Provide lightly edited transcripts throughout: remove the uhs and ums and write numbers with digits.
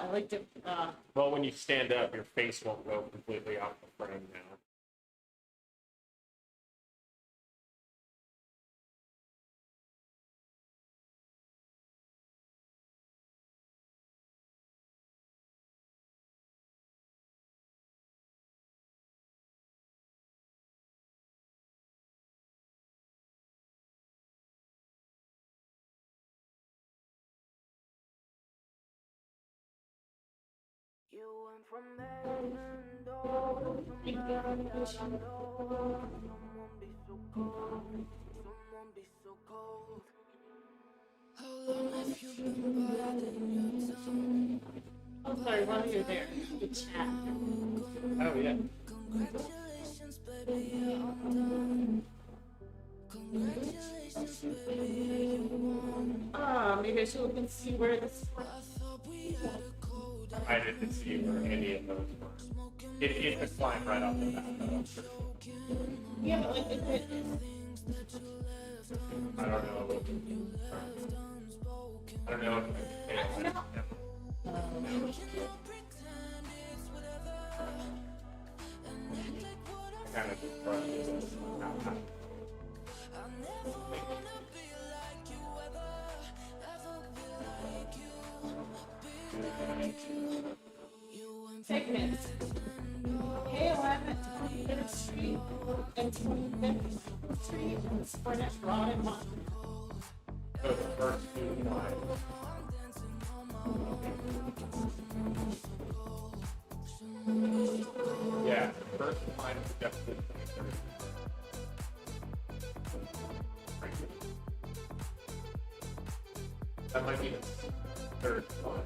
I liked it. Well, when you stand up, your face won't go completely off the frame now. You went from there and over to somebody I don't know. Someone be so cold, someone be so cold. How long have you been biding your time? Oh, sorry, while you're there, you chat. Oh, yeah. Congratulations, baby, you're undone. Congratulations, baby, you won. Maybe I should look and see where this. I thought we had a code. I didn't see where any of those were. It declined right off the bat, though. Yeah, but like, I don't know. I don't know if kind of just segments. KOM at 23rd Street and 25th Street and Sprinett Broad and Mont. So the first two lines. Yeah, the first line is definitely 23rd. That might be the third line.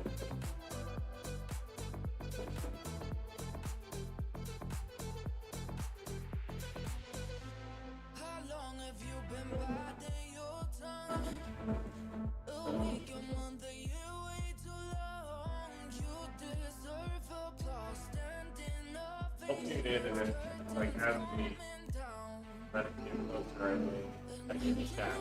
How long have you been biding your time? A week, a month, a year, way too long. You deserve applause, standing up. I'll tune in and then, like, as we try to get closer, I can chat.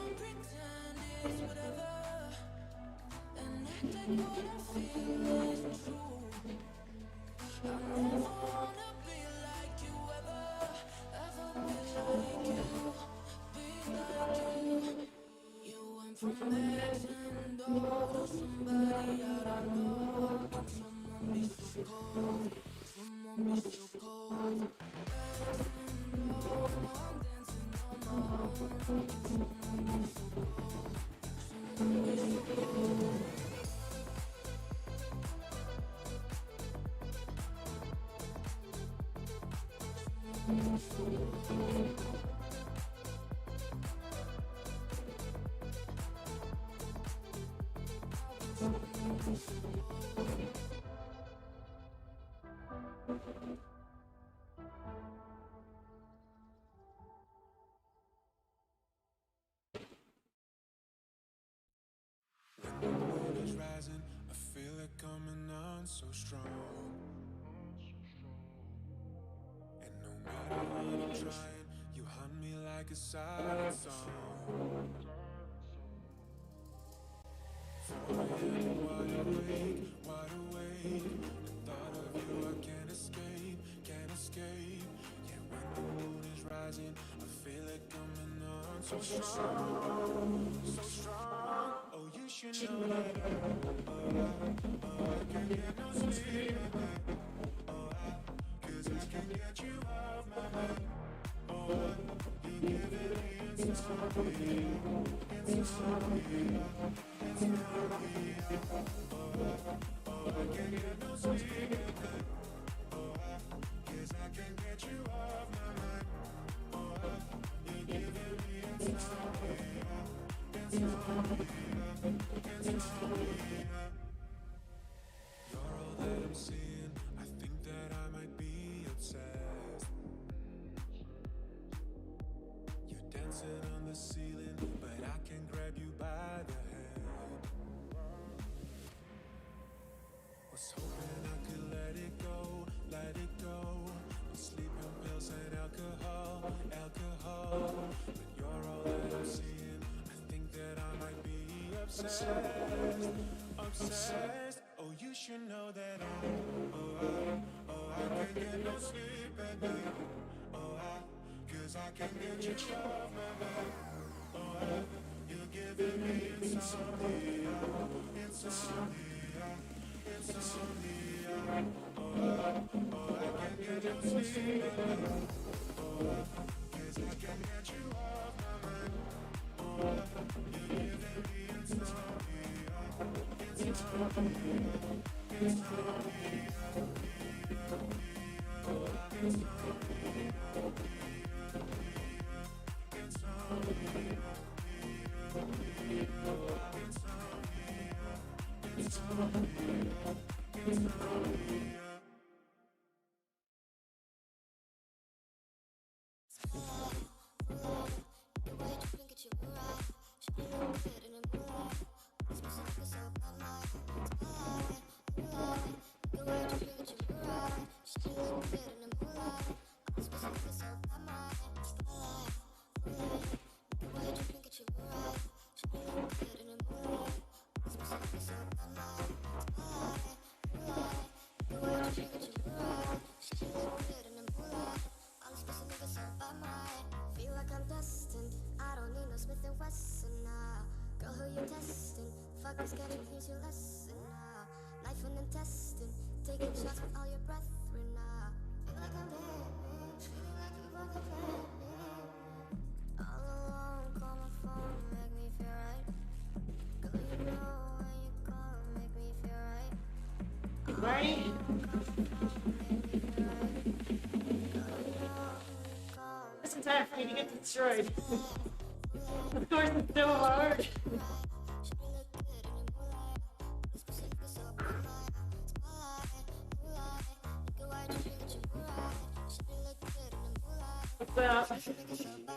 The moon is rising, I feel it coming on so strong. And no matter what I'm trying, you hunt me like a silent song. 4 a.m. wide awake. The thought of you, I can't escape, can't escape. Yeah, when the moon is rising, I feel it coming on so strong, so strong. Oh, you should know that. I can't get no sleep. 'Cause I can't get you off my mind. You give it insomnia, insomnia, insomnia. I can't get no sleep. 'Cause I can't get you off my mind. You give me insomnia, insomnia, insomnia. You're all that I'm seeing. I think that I might be obsessed. You're dancing on the ceiling, but I can grab you by the hand. Was hoping I could let it go, let it go. On sleeping pills and alcohol, alcohol. But you're all that I'm seeing. I think that I might be obsessed, obsessed. Oh, Oh, you should know that I can't get no sleep at night. Cause I can't get you off my mind. You're giving me insomnia, insomnia, insomnia. I can't get no sleep at night. Cause I can't get you off my mind. You're giving me insomnia, insomnia, Feel like I'm destined. I don't need no Smith and Wesson now. Girl, who you testing? Fuck this schedule, here's your lesson now. Knife and intestine, taking shots with all your brethren now. Feel like I'm living, feeling like you want to play me. All alone, call my phone, make me feel right. Girl, you know when you call, make me feel right. Right? This is time for me to get destroyed. Of course, it's so hard. What's up?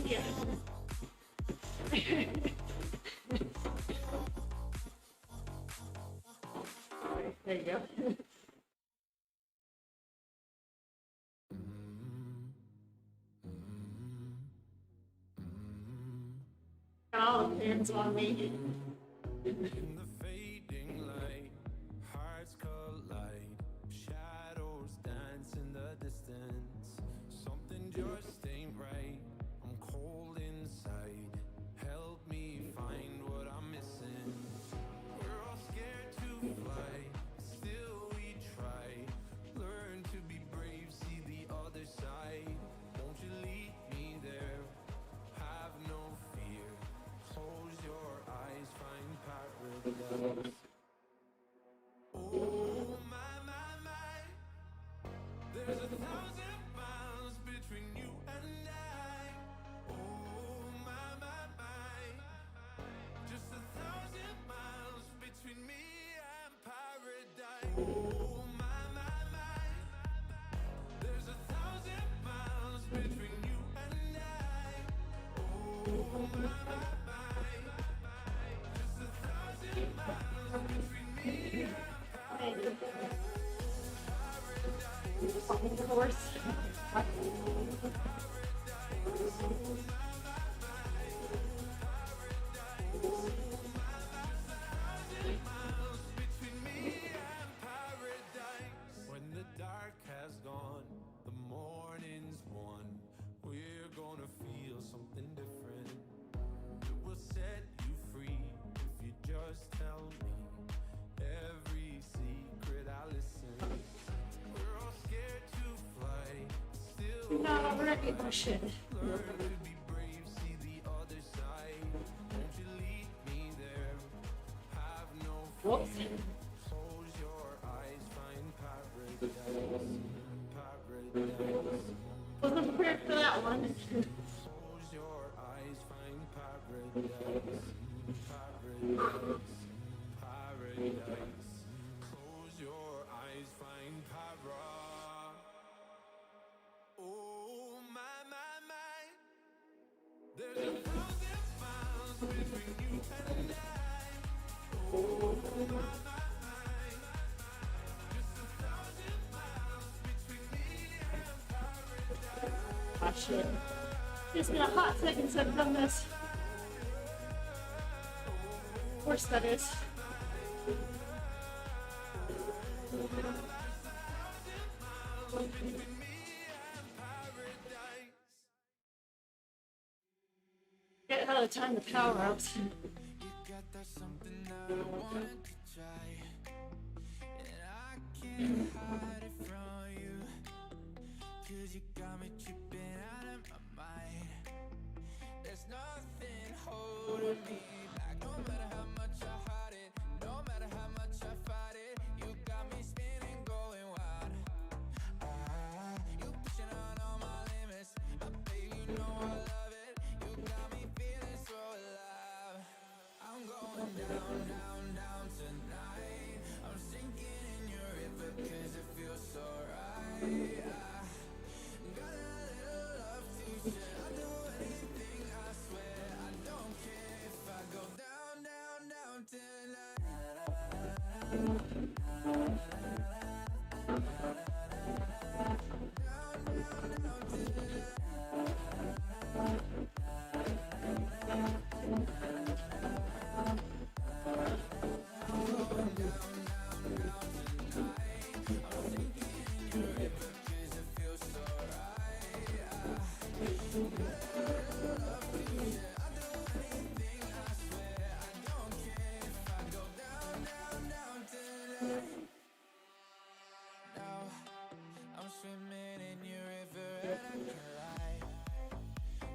Yeah. There you go. Got all the pants on me. In the fading light, hearts collide, shadows dance in the distance. Something just ain't right. I'm cold inside. Help me find what I'm missing. We're all scared to fly, still we try. Learn to be brave, see the other side. Won't you lead me there? Have no fear. Close your eyes, find paradise. Oh my. There's 1,000 miles between you and I. Oh my. Just 1,000 miles between me and paradise. Oh my. There's 1,000 miles between you and I. Oh my. Just 1,000 miles between me and paradise. Of course. When the dark has gone, the morning's won. We're gonna feel something different. It will set you free if you just tell me every secret I listen. We're all scared to fly, still No, I'm ready. Oh shit. learn to be brave, see the other side. Won't you lead me there? Have no Whoops. Close your eyes, find paradise, paradise. Wasn't prepared for that one. Close your eyes, find paradise, paradise, paradise. Close your eyes, find para. Oh my. There's 1,000 miles between you and I. Oh my. Oh shit. It's been a hot second since I've done this. Of course that is. Get out of time the power ups. You got that something I want to try, and I can't hide it from you, 'cause you got me tripping out of my mind. There's nothing holding me back, no matter how much I hide it, no matter how much I fight it. You got me spinning, going wild. You pushing on all my limits, baby, you know I love it. You got me feeling so alive. I'm going down tonight. I'm sinking in your river 'cause it feels so right. Got a little love to share. I'll do anything, I swear. I don't care if I go down tonight. Now I'm swimming in your river and I can't lie.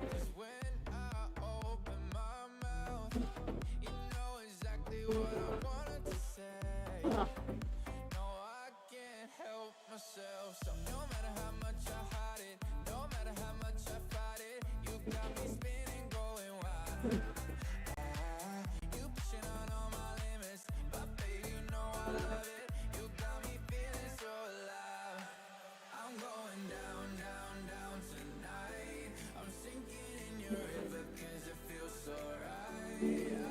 'Cause when I open my mouth, you know exactly what I wanted to say. No, I can't help myself. So no matter how much I hide it, no matter how much I fight it, you got me spinning, going wild. You pushing on all my limits, but baby, you know I love it. You got me feeling so alive. I'm going down tonight. I'm sinking in your river 'cause it feels so right.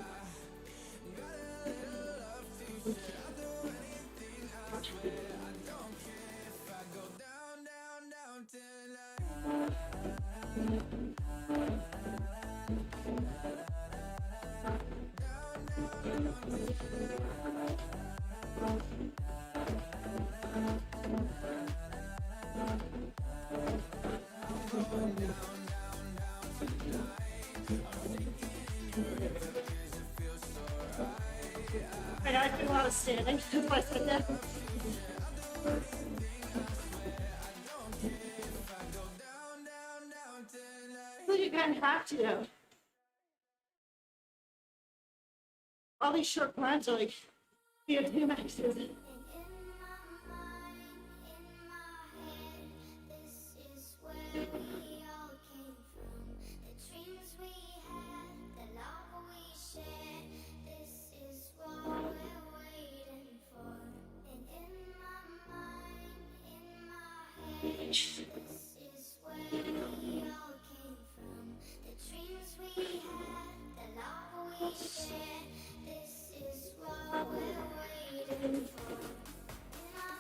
Got a little love to share. I'll do anything, I swear. I don't care if I go down tonight. I gotta do a lot of standing. That's why I said that. Well, you kind of have to. All these short climbs are like VO2 maxes. In my mind, in my head, this is where we all came from. The dreams we had, the love we shared, this is what we're waiting for. And in my mind, in my head, this is where we all came from. The dreams we had, the love we shared, this is what we're waiting for. In my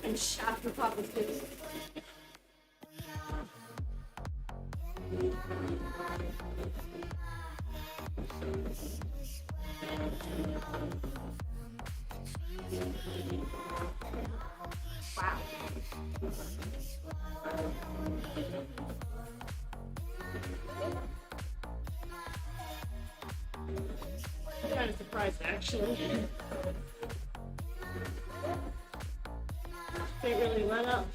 and shot the top of his. Wow. I'm kind of surprised actually. They really went up.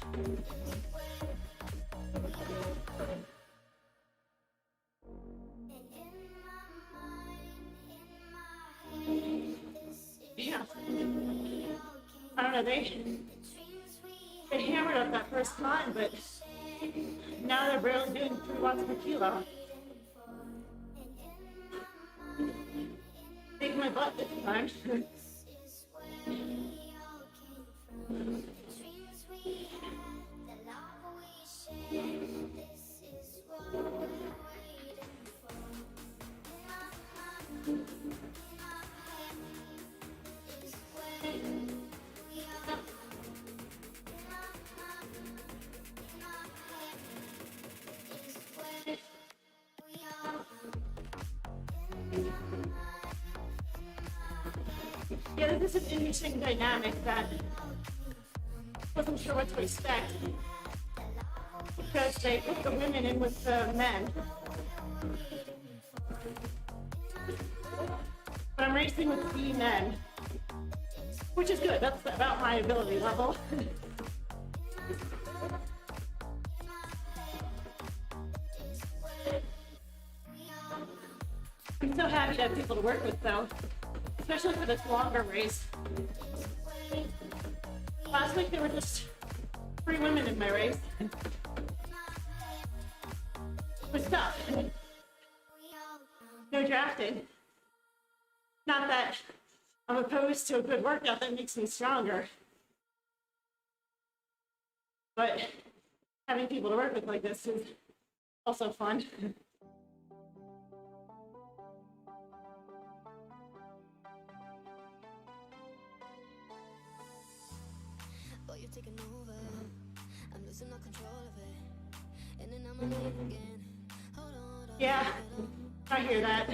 Yeah. I don't know, they hammered up that first time, but now they're barely doing 3 watts per kilo. Take my butt this time. Yeah, this is an interesting dynamic that I wasn't sure what to expect because they put the women in with the men. But I'm racing with the men, which is good. That's about my ability level. I'm so happy to have people to work with though, especially for this longer race. Last week there were just 3 women in my race. It was tough. No drafting. Not that I'm opposed to a good workout that makes me stronger, but having people to work with like this is also fun. Boy, you're taking over. I'm losing all control of it. And then I'm late again. Hold on. Yeah, I hear that.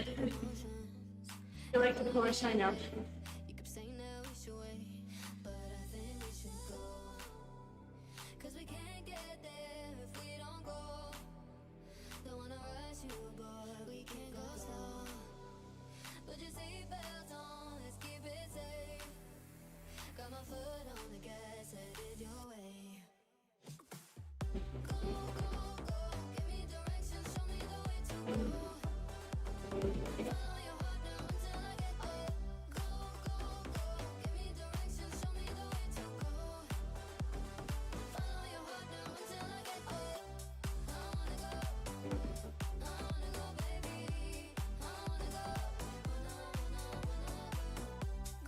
You like the push, I know. You keep saying that we should wait, but I think we should go. 'Cause we can't get there if we don't go. Don't wanna rush you, boy, we can't go slow. Put your seatbelt on, let's keep it safe. Got my foot on the gas, headed your way. Go, go, go, give me direction, show me the way to go. Follow your heart now until I get up. Go, go, go, give me direction, show me the way to go. Follow your heart now until I get up. I wanna go, baby. I wanna go,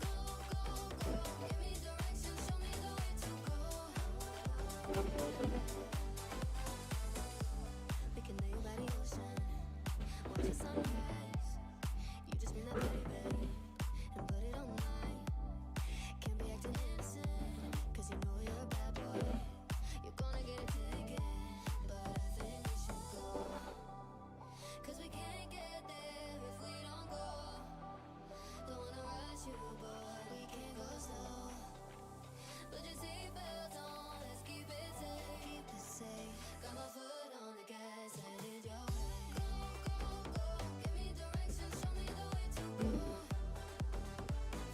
go, go, go, give me direction, show me the way to go. We can lay by the ocean, watch the sunrise. You just been that baby, and put it on mine. Can't be acting innocent, 'cause you know you're a bad boy. You're gonna get a ticket, but I think we should go. 'Cause we can't get there if we don't go. Don't wanna rush you, boy, we can't go slow. Put your seatbelt on, let's keep it safe. Keep it safe. Got my foot on the gas, headed your way. Go, go, go, give me direction, show me the way to go.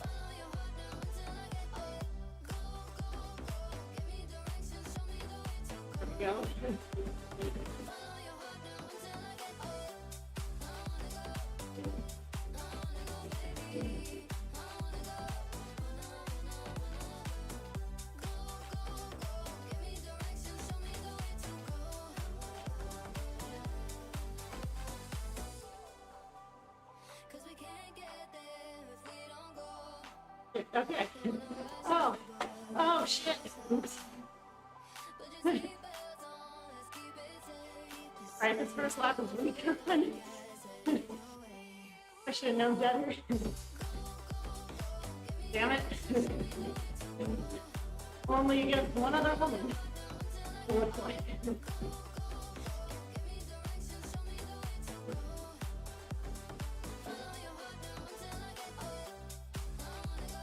Follow your heart now until I get up. Go, go, go, give me direction, show me the way to go. There we go. Follow your heart now until I get up. I wanna go, baby. I wanna go, go, go, go, give me direction, show me the way to go. 'Cause we can't get there if we don't go. Okay. Oh, oh shit. Oops. Put your seatbelt on, let's keep it safe. All right, this first lap was really good. I should have known better. Damn it. Only against one other woman. To what point?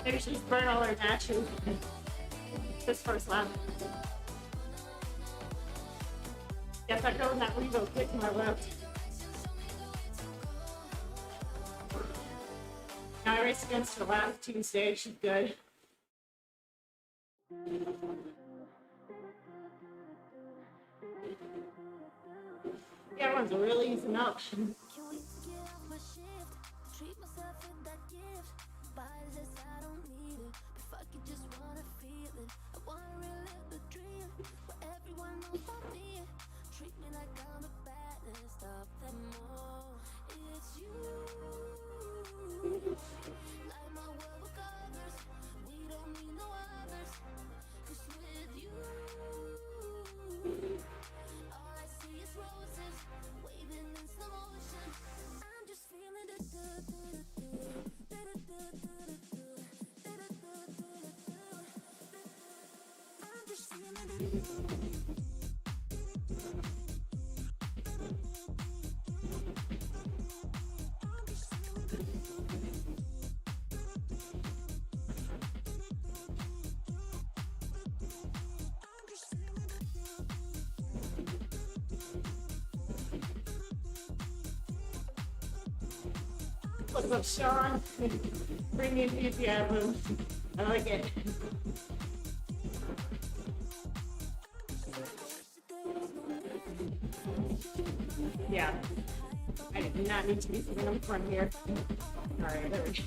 Maybe she's burn all her matches. This first lap. Guess I go in that Revo quick to my left. Now I race against her last Tuesday. She's good. Yeah, everyone's really easing up. Can't wait to get off my shift. Treat myself with that gift. Buy this, I don't need it. If I could just wanna feel it. I wanna relive the dream where everyone knows about me. Treat me like I'm the baddest of them all. It's you. Light my world with colors. We don't need no others. 'Cause with you, all I see is roses waving in slow motion. I'm just feeling the I'm just feeling the What's up, Sean? Bring me enthusiasm. I like it. Yeah. I did not need to be sitting in front here. Alright, there we go.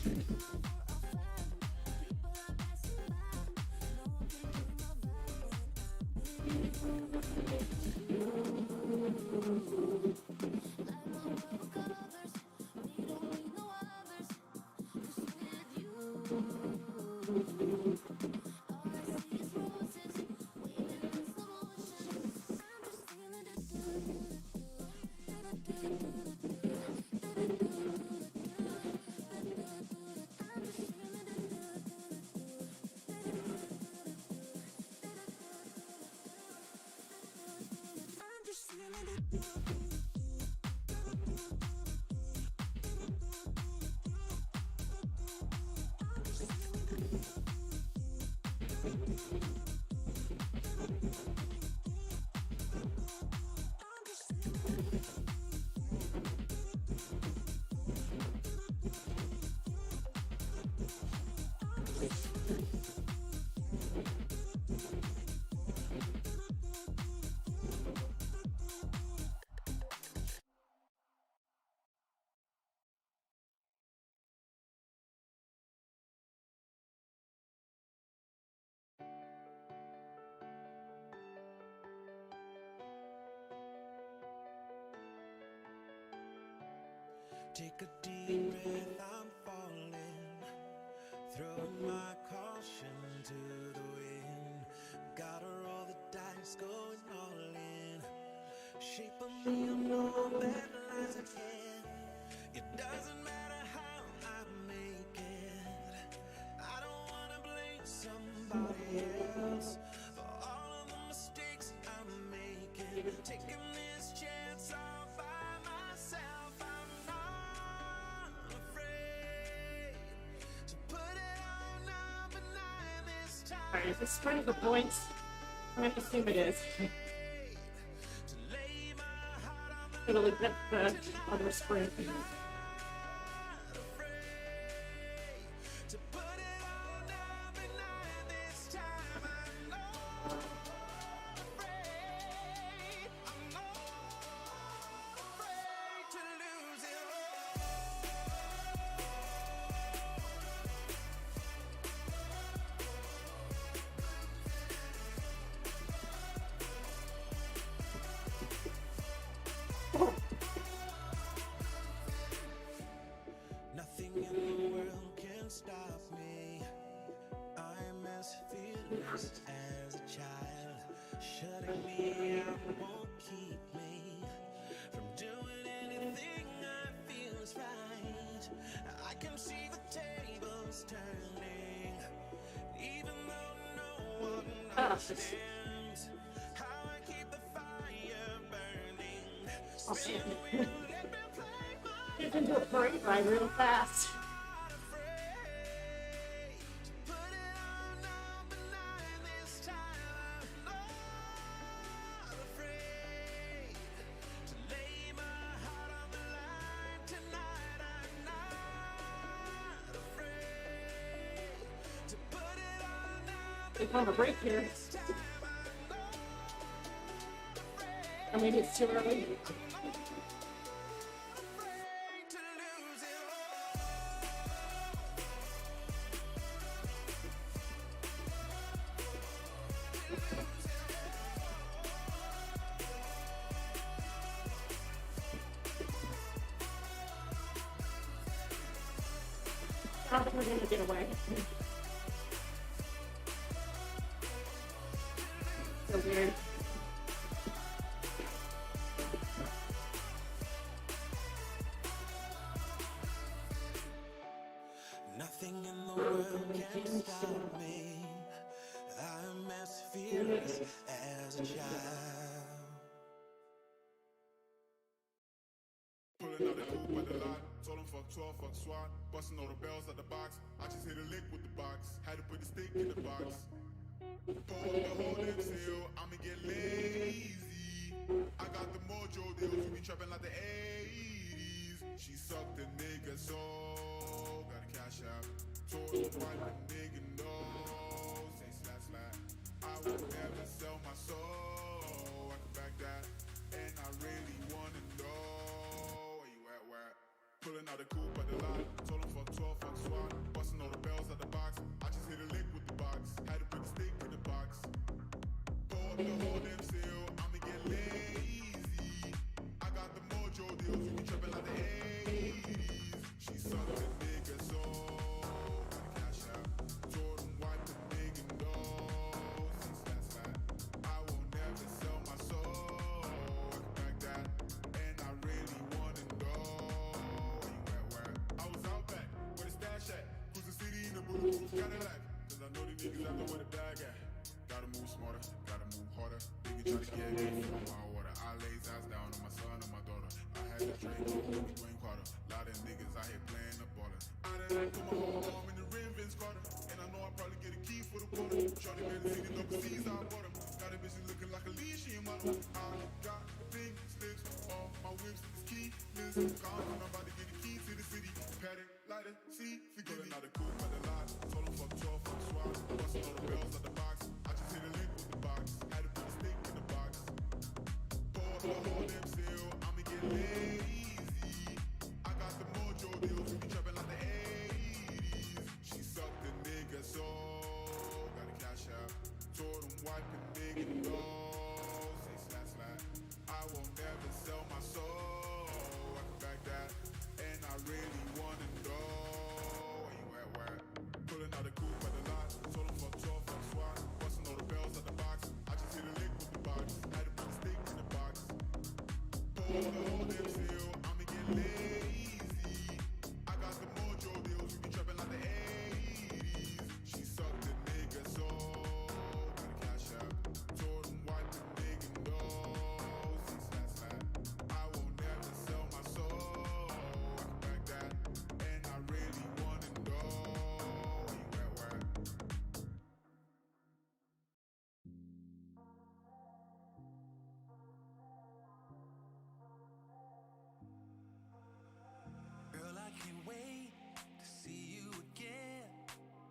Take a deep breath, I'm falling. Throwing my caution to the wind. Gotta roll the dice, going all in. Shape of me unknown, bad lines again. It doesn't matter how I make it. I don't wanna blame somebody else for all of the mistakes I'm making. Taking this chance all by myself. I'm not afraid to put it all number 9 this time. Alright, is this spread of the points? I'm gonna assume it is. To lay my heart on the It'll get the other sprint. to put it all number 9 this time. I'm not afraid. I'm not afraid to lose it office. I'll see it. Gets into a parade ride real fast. They found a break here. Or maybe it's too early. I don't think we're gonna get away. So weird. Nothing in the world can stop me. I'm as fearless as a child. Pulling out the coupe at the lot, told him fuck 12, fuck SWAT. Busting all the bells at the box, I just hit a lick with the box. Had to put the stick in the box. Pull up the whole damn seal, I'ma get lazy. I got the mojo deals, we be trapping like the 80s. She sucked the nigga soul, got a cash out. Told him wipe the nigga nose, say slap slap. I would never sell my soul, I can back that. And I really wanna know where you at, where? Pulling out the coupe at the lot, told him fuck 12, fuck SWAT. Busting all the bells at the box, I just hit a lick with the box. Had to put the stick in the box. Pull up the whole damn seal, I'ma get lazy. I got the mojo deals, we be trapping like the 80s. She sucked the nigga soul, got a cash out. Told him wipe the nigga nose, say slap slap. I will never sell my soul, I can back that. And I really wanna know where. I was out back, where the stash at? Cruise the city in the bulletproof Cadillac. Cause I know the niggas out there where the bag at. Gotta move smarter, gotta move harder. Nigga try to get me from my water. I lays eyes down on my son and my daughter. I had to drink with Dwayne Carter. Lot of niggas out here playing the baller. I done put my whole arm in the rim, Vince Carter. And I know I probably get a key for the quarter. Shorty man, see the double C's, I bought them. Got a bitch looking like a leash, she a model. I got big slips on my whips, it's keyless. Gone, I'm about to get the key to the city. Paddock, lighter, see, forget it. Out the coupe at the lot, told him fuck 12, fuck SWAT. Busting all the bells at the box, I just hit a lick with the box. Had to put a stick in the box. Pour up the whole damn seal, I'ma get lazy. I got the mojo deals, we be trapping like the 80s. She sucked the nigga soul, got a cash out. Told him wipe the nigga nose, say slap slap. I won't never sell my soul, I can back that. And I really wanna know where you at, where? Pulling out the coupe at the lot, told him fuck 12, fuck SWAT. Busting all the bells at the box, I just hit a lick with the box. Had to put a stick in the box. Pull up the whole damn seal, I'ma get lazy. I got the mojo deals, we be trapping like the 80s. She sucked the nigga soul, got a cash out. Told him wipe the nigga nose, say slap slap. I will never sell my soul, I can back that. And I really wanna know where you at, where? Girl, I can't wait to see you again.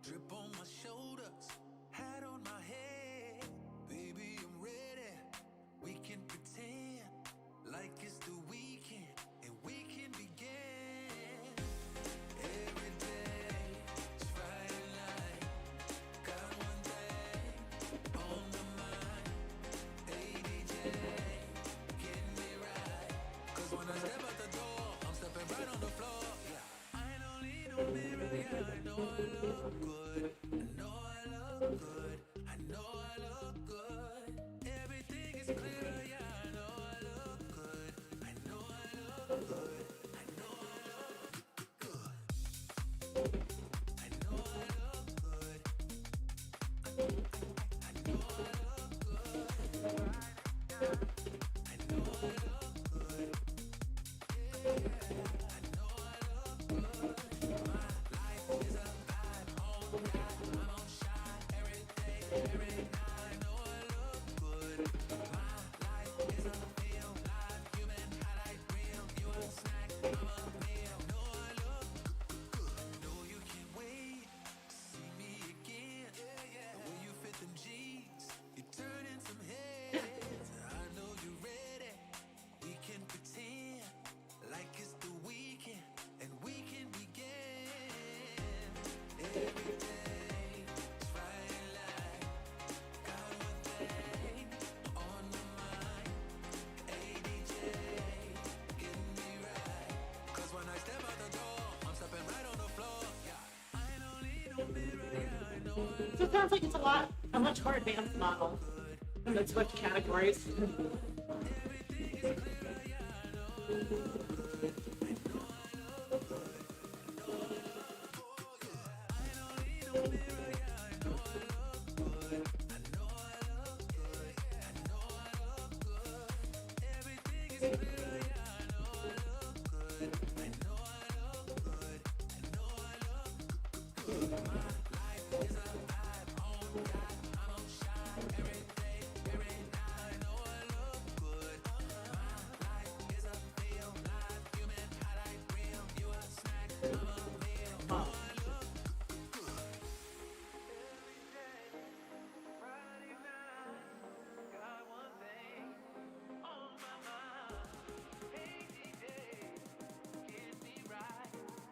Drip on my shoulders, hat on my head. Baby, I'm ready. We can pretend like it's the weekend and we can begin. Every day is Friday night. Got one thing on my mind. Hey DJ, get me right. Cause when I step out the door, I'm stepping right on the floor. Yeah. I don't need no mirror, yeah, I know I look good. I know I look good. I know I look good. Everything is clear, yeah, I know I look good. I know I look good. I know I look good. I know I look good. I know I look So it sounds like it's a much more advanced model. And it's switch categories.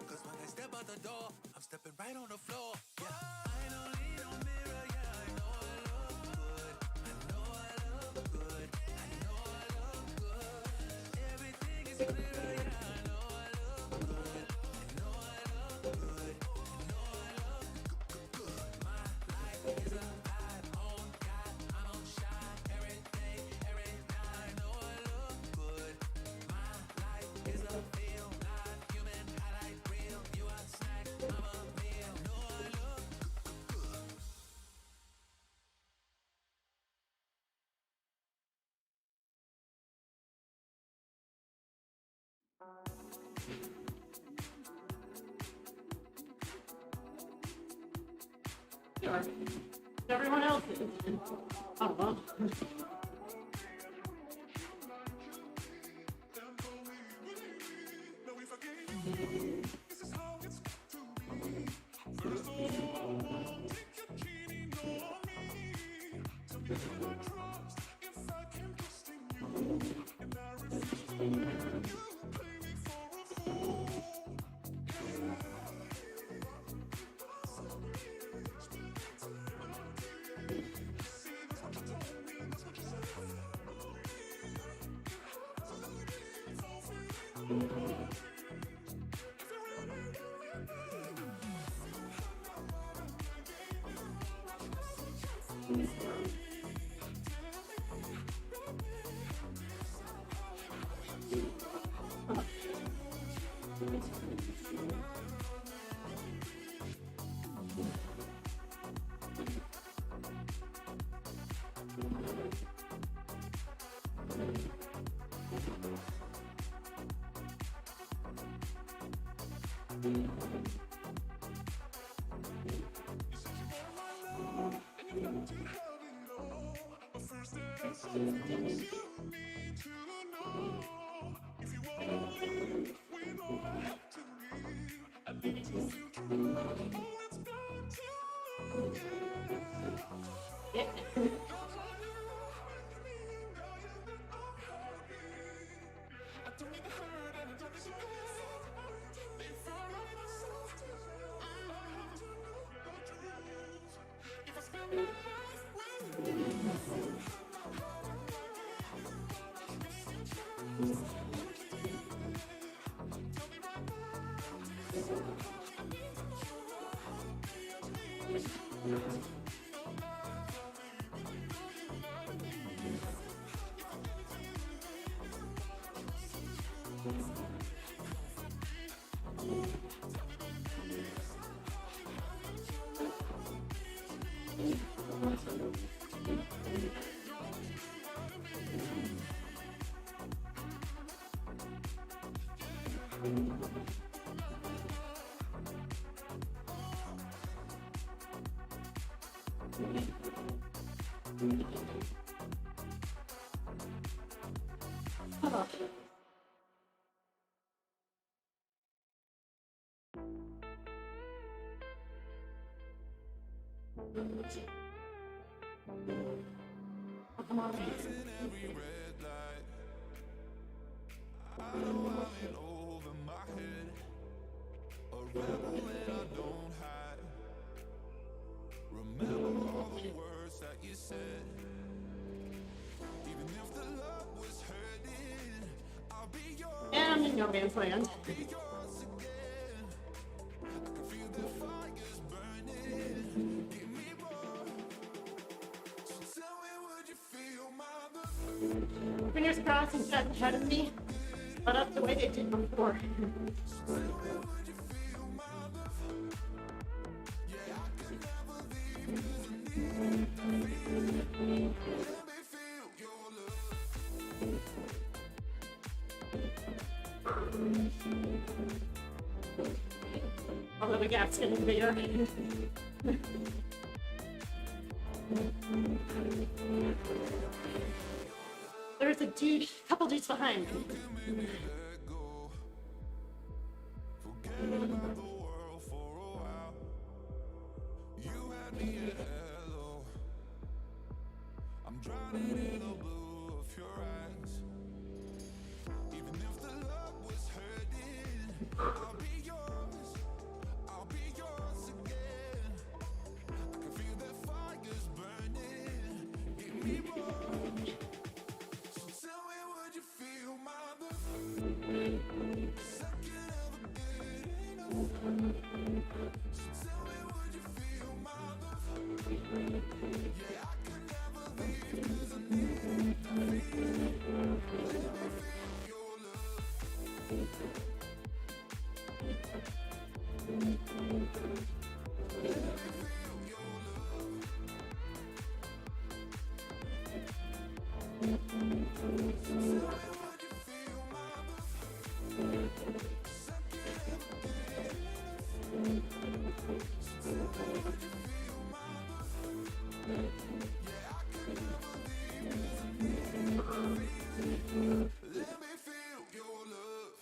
Cause when I step out the door, I'm stepping right on the floor. Yeah. I don't need no mirror, yeah, I know I look good. I know I look good. I know I look good. Everything is clear, yeah, I know I look good. I know I look good. I know I look good. My life is a vibe, on God, I'm on shine. Every day, every night, I know I look good. My life is a feel, live, human, highlight, real. You a snack, I'm a meal. Know I look good. Sure. Everyone else is. I don't know. Oh. Oh, come on. Passing every red light. I know I'm in over my head. A rebel and I don't hide. Remember all the words that you said. Even if the love was hurting, I'll be yours. And I'm in no man's land. Be yours again. I can feel the fires burning. Give me more. So tell me, would you feel my love? Fingers crossed and set ahead of me, but up the way they did before. Tell me, would you feel my love? Yeah, I could never leave 'cause I need that feeling. Let me feel your love. Although the gap's getting bigger. There's a dude, couple dudes behind me. Let go. Forget about the world for a while. You had me at hello. I'm drowning in the blue of your eyes. Even if the love was hurting, I'll be yours. I'll be yours again. I can feel the fires burning. Give me more. So tell me, would you feel my love? 'Cause I can never get enough. So tell me, would you feel my love? Yeah, I can never leave 'cause I need that feeling. Let me feel your love. Let me feel your love. So tell me, would you feel my love? 'Cause I can never get enough. So tell me, would you feel my love? Yeah, I can never leave 'cause I need that feeling. Let me feel your love.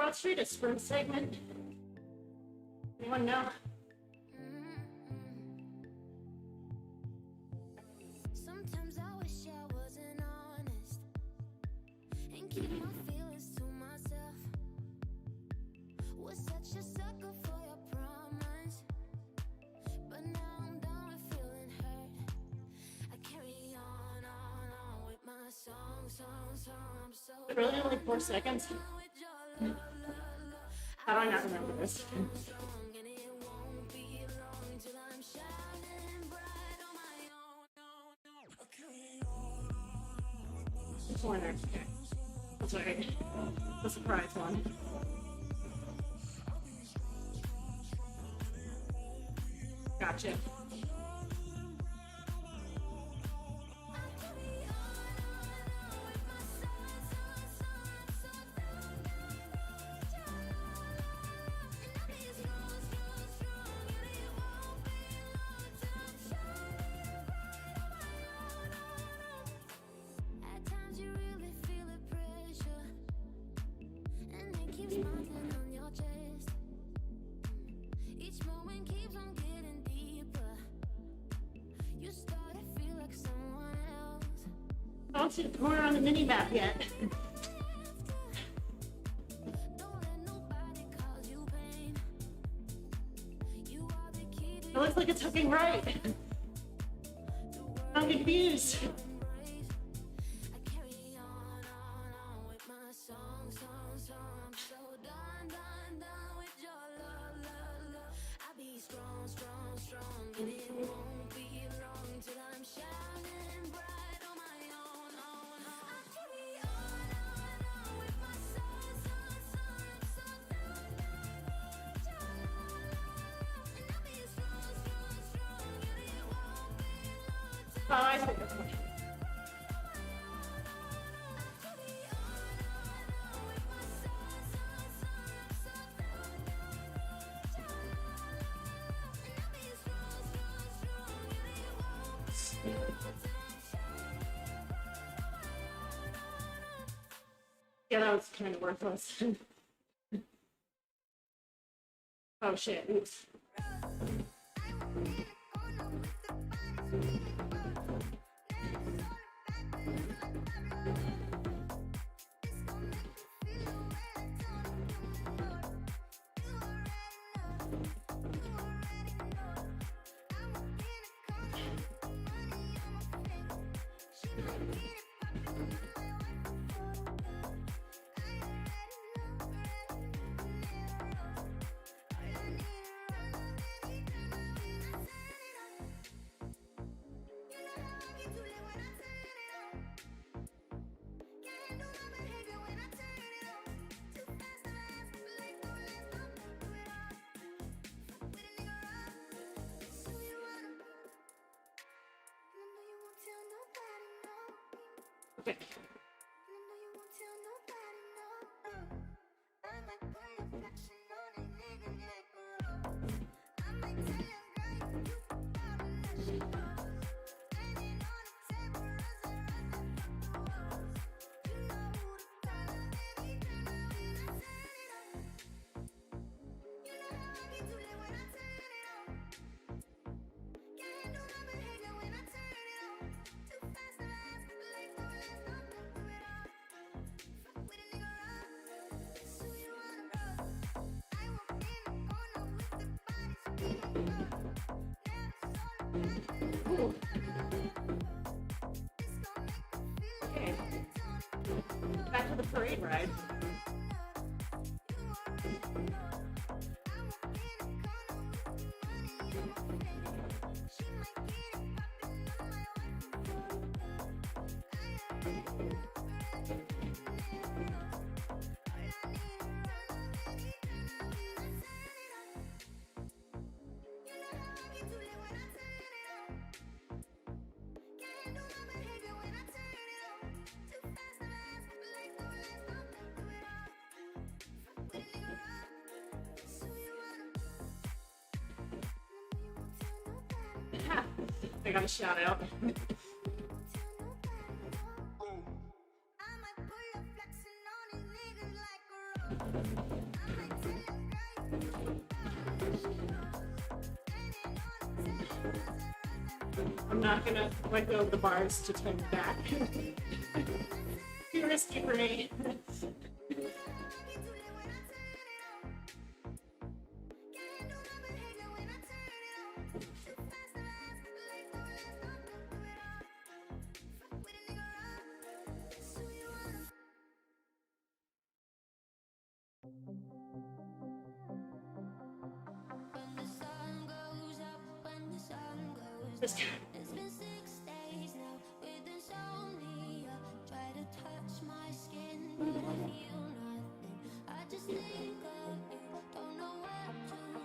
Broad Street a spring segment? Anyone know? Sometimes I wish I wasn't honest and keep my feelings to myself. Was such a sucker for your promise, but now I'm done with feeling hurt. I carry on with my song. I'm so Really only 4 seconds? done with your love. How do I not remember this? Strong and it won't be long till I'm shining bright on my own. Which one? Okay. That's right. The surprise one. Gotcha. At times you really feel the pressure, and it keeps mounting on your chest. Each moment keeps on getting deeper. You start to feel like someone else. I don't see the corner on the mini map yet. Don't let nobody cause you pain. You are the key to It looks like it's hooking right. I'm confused. embrace. I carry on with my song. I'm so done with your love. I'll be strong, and it won't be long till I'm shining bright on my own. I carry on with my song. I'm so done with your love. And I'll be strong, and it won't be long till Oh, I see. Yeah, that was kind of worthless. Oh shit, oops. Okay. Ooh. Okay. Back to the parade ride. I got a shout out. I'm not gonna let go of the bars to turn back. Too risky for me. Just It's been 6 days now with insomnia. Try to touch my skin, but I feel nothing. I just think of you, don't know what to do.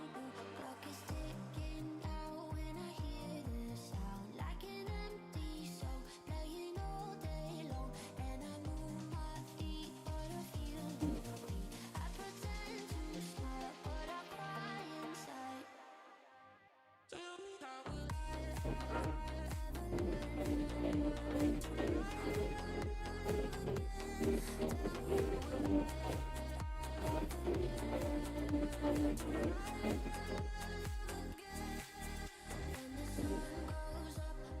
Clock is ticking out when I hear the sound, like an empty soul playing all day long. And I move my feet, but I feel no beat. I pretend to smile, but I cry inside. Tell me how will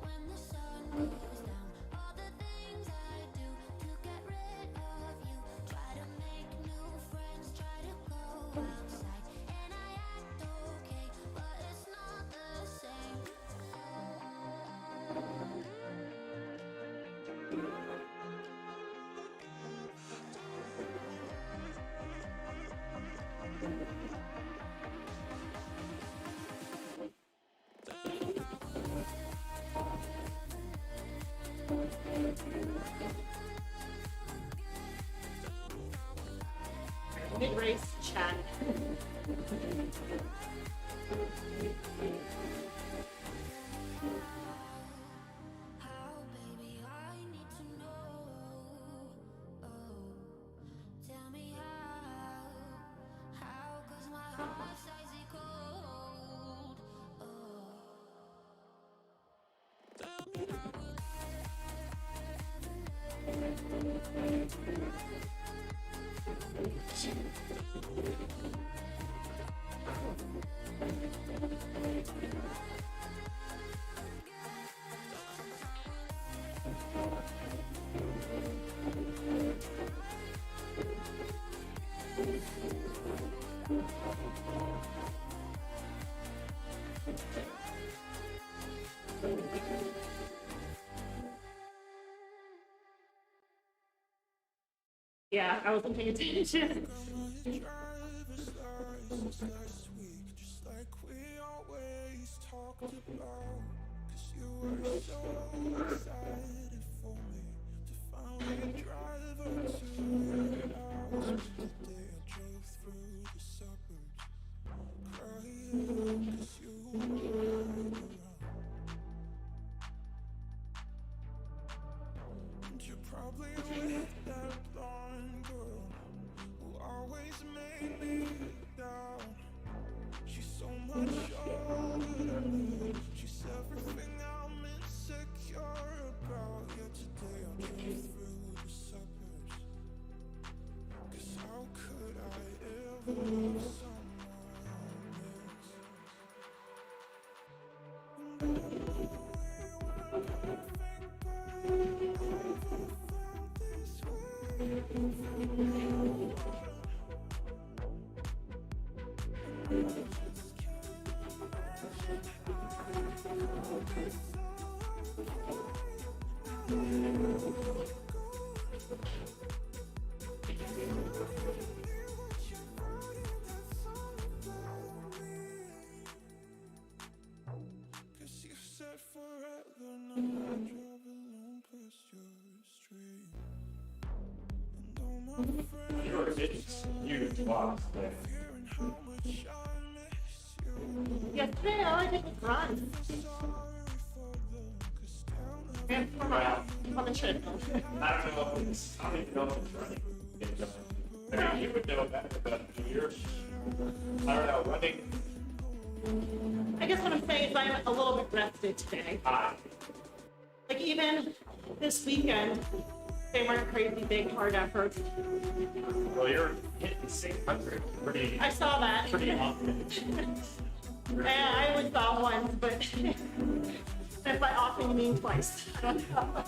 when the sun goes down, all the things I do to get rid of you. Try to make new friends, try to go outside, and I act okay, but it's not the same. mid-race chat. How, baby, I need to know. Oh, tell me how, 'cause my heart's icy cold. Oh, tell me how will Yeah, I wasn't paying attention. Driver's license last week, just like we always talked about. 'Cause you were so excited for me to finally drive up to your house. The day I drove through the suburbs, crying 'cause you weren't around. And you're probably with that blonde girl who always made me down. She's so much older than me. She's everything I'm insecure about. Yet today I drove through the suburbs. 'Cause how could I ever love someone else? And I know we weren't perfect, but I never felt this way from anyone. I just can't imagine how it could be so okay. Now you go. Tell me what you're writing that song about me. 'Cause you said forever, now I drive alone past your street. And all my friends You're it's huge loss there. hearing how much I miss you. Yesterday, all I did was run. Sorry for them, 'cause down And for my on the treadmill. I don't know if it's, I don't even know if it's running. I mean, you would know better, but you're, I don't know, running I guess what I'm saying is I'm a little bit rested today. high. Like even this weekend, They weren't crazy big hard efforts. Well, you're hitting 600 pretty, I saw that. pretty often. I only saw once, but if by often you mean twice. I don't know.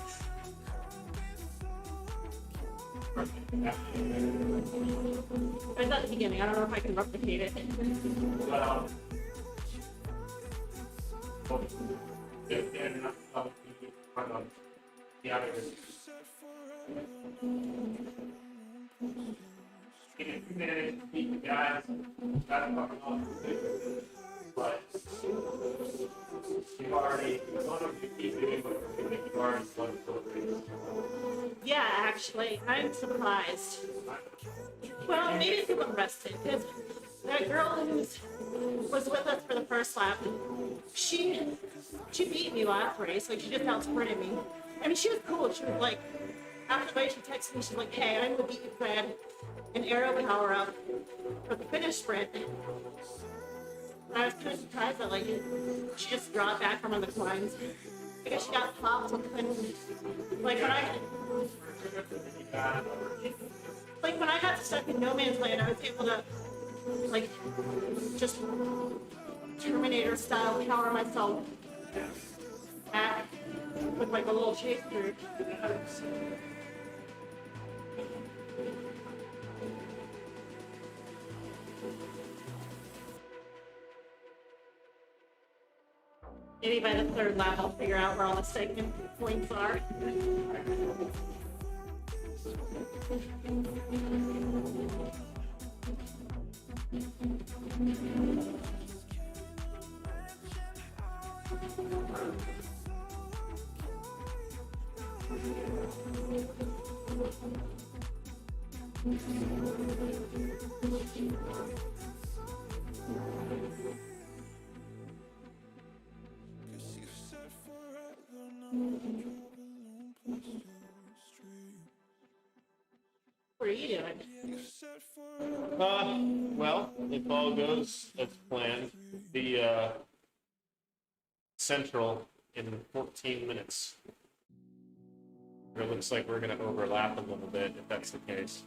It was at the beginning. I don't know if I can replicate it. Well, they're not the others. In a few minutes, meet the guys. That's fucking awesome. But you've already, one of you keep doing what you're doing. You've already won 4 races. Yeah, actually, I'm surprised. Well, maybe it's because I'm rested. Because that girl who was with us for the first lap, she beat me last race. Like, she just out-sprinted me. I mean, she was cool. She was like, after the race, she texted me. She's like, hey, I'm going to beat you, Fred, an aero power up for the finish sprint. And I was kind of surprised that, like, she just dropped back from one of the climbs. I guess she got popped and couldn't, like, when I got stuck in no man's land, I was able to, like, just Terminator style power myself back with like a little chase through. Maybe by the third lap I'll figure out where all the segment points are. What are you doing? Well, if all goes as planned, the Central in 14 minutes. It looks like we're going to overlap a little bit, if that's the case.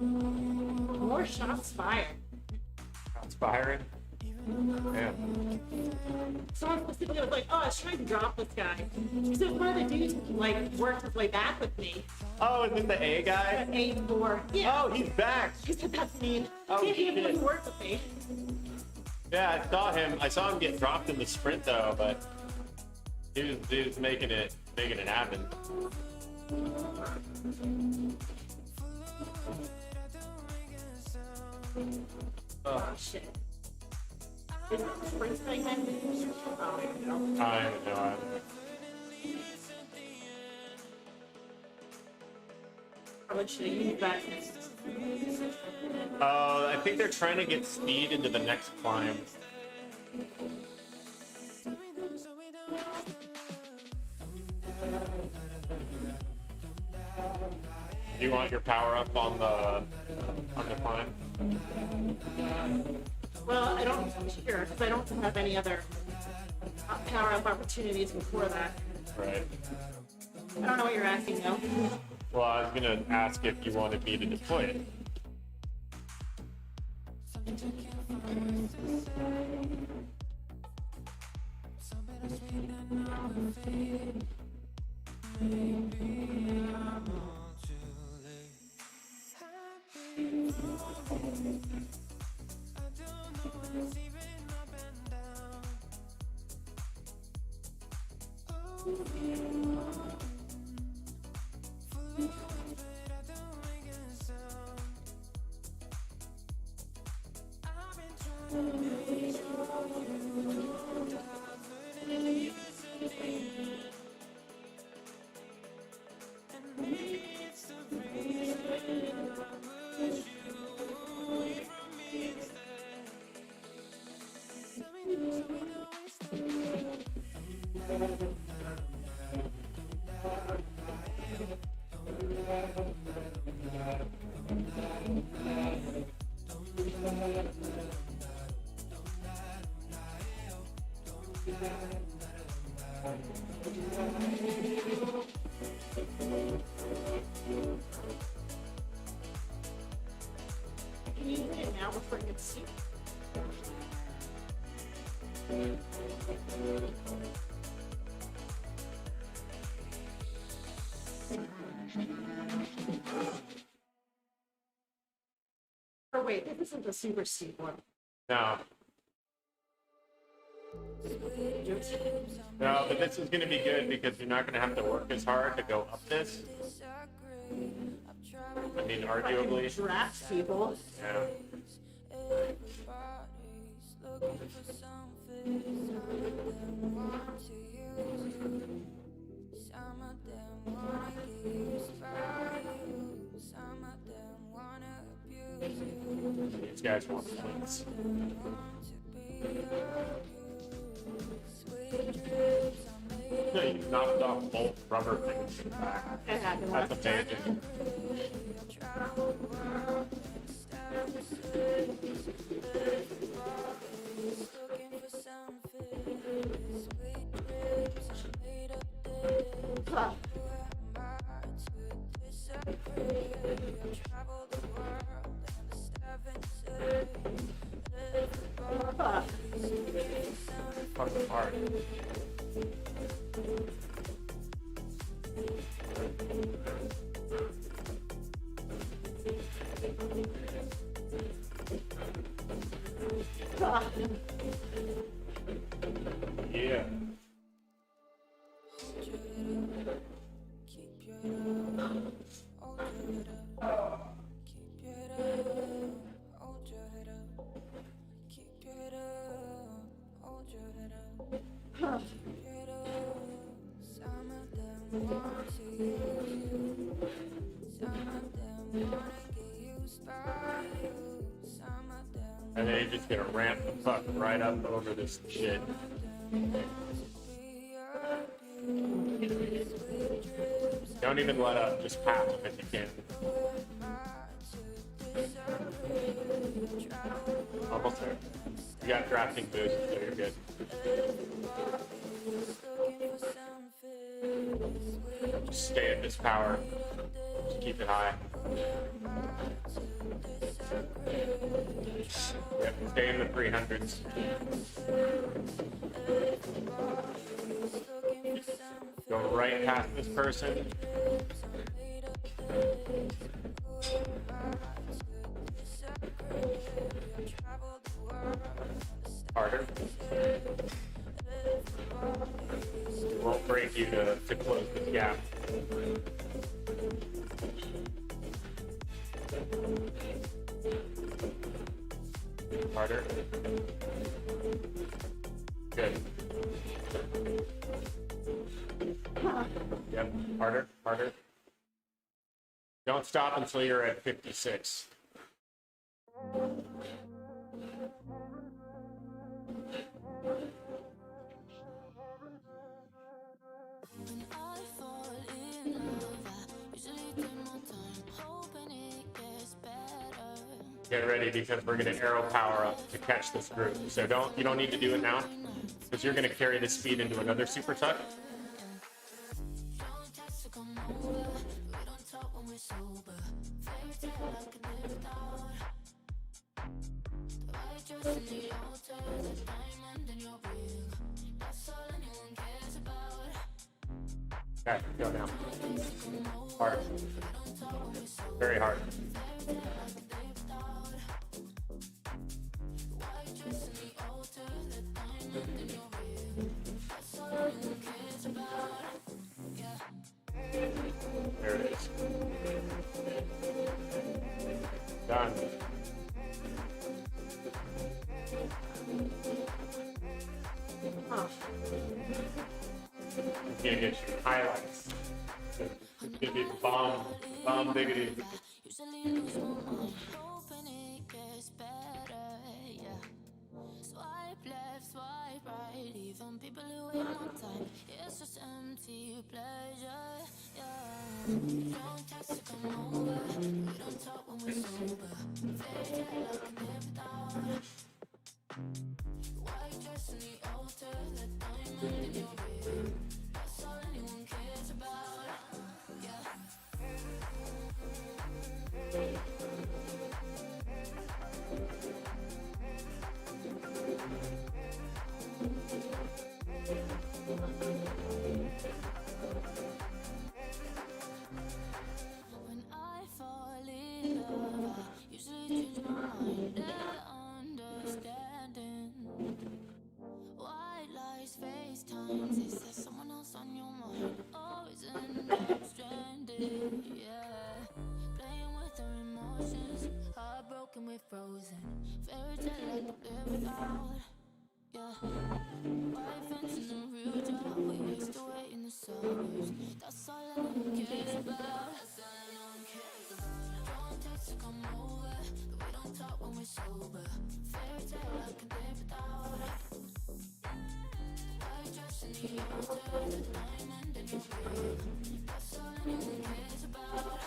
More shots fired. Shots fired. Yeah. Someone specifically was like, oh, I was trying to drop this guy. Because it was one of the dudes who like worked his way back with me. Oh, is it the A guy? At 8-4. Yeah. Oh, he's back. He said that's mean. Oh, See if he shit. wouldn't work with me. Yeah, I saw him. I saw him get dropped in the sprint though, but he was making it happen. Oh, shit. Is it the spring segment? Oh, no. I don't know. Probably should have used that. I think they're trying to get speed into the next climb. Do you want your power up on the climb? Well, I don't sure because I don't have any other power up opportunities before that. Right. I don't know what you're asking though. Well, I was gonna ask if you wanted me to deploy it. wait, this isn't the super steep one. No. Oops. No, but this is going to be good because you're not going to have to work as hard to go up this. I mean, arguably. Draft people. Yeah. Looking for something, some of them wanna use by you, some of them wanna abuse you, These guys want points. want to be abused. Sweet dreams are made You knocked off both rubber things in the back. It happened That's last time. amazing. of travel the world and statuses. Everybody's looking for something. Sweet dreams are made of this. Huh. Who am I to disagree? I've traveled the world and the 7 cities. Huh. Everybody's looking for something. Fucking hard. Huh. Yeah. Keep your head up, hold your head up. Keep your head up, hold your head up. Keep your head up, hold your head up. Huh. Keep your head up. Some of them want to use you. Some of them wanna get used by you. Some of them And then you're just going to ramp the fuck right up over this shit. be abused. Sweet dreams Don't even let up. Just pass them if you can. Almost there. You got drafting boost, so you're good. Just stay at this power. Just keep it high. Yep, stay in the 300s. Go right past this person. Harder. It won't break you to close this gap. Harder. Good. Yep, harder, harder. Don't stop until you're at 56. When I fall in love, I usually take my time, hoping it gets better. Get ready because we're gonna arrow power up to catch this group. So you don't need to do it now because you're gonna carry the speed into another super tuck. Don't text to come over, we don't talk when we're sober. Fairy tale I could live without. The white dress and the altar, the diamond in your ring. That's all anyone cares about. Okay, go now. Hard. Very hard. There it is. Done. Huh. You can't get your highlights. It's gonna be bomb diggity. Usually lose my mind, hoping it gets better, yeah. Swipe left, swipe right, even people who ain't my type. It's just empty pleasure, yeah. Don't text to come over, we don't talk when we're sober. Fairy tale I can live without. White dress in the altar, the diamond in your ring. That's all anyone cares about, yeah. When I fall in love, I usually change my mind. That's all anyone cares about. That's all anyone cares about. Don't text to come over, but we don't talk when we're sober. Fairy tale I can live without. White dress and the altar, the diamond in your ring. That's all anyone cares about.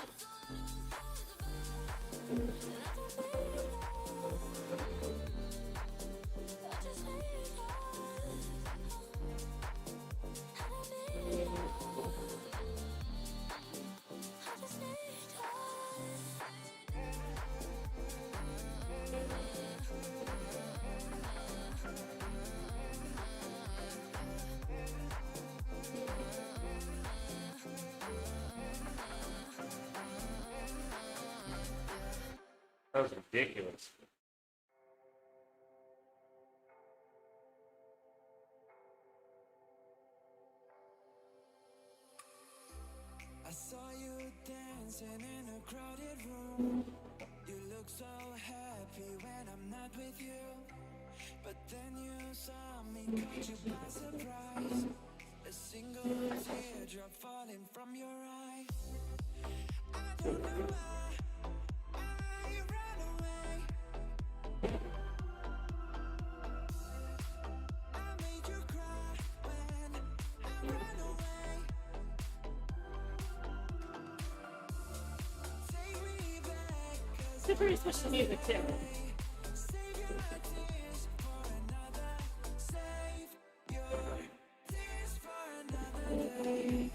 That was ridiculous. I saw you dancing in a crowded room. You look so happy when I'm not with you. But then you saw me, caught you by surprise. A single teardrop falling from your eye. I don't know why you ran away. I made you cry when I ran away. Take me back, 'cause Super, you switched the music too. save your tears for another. Save your tears for another day.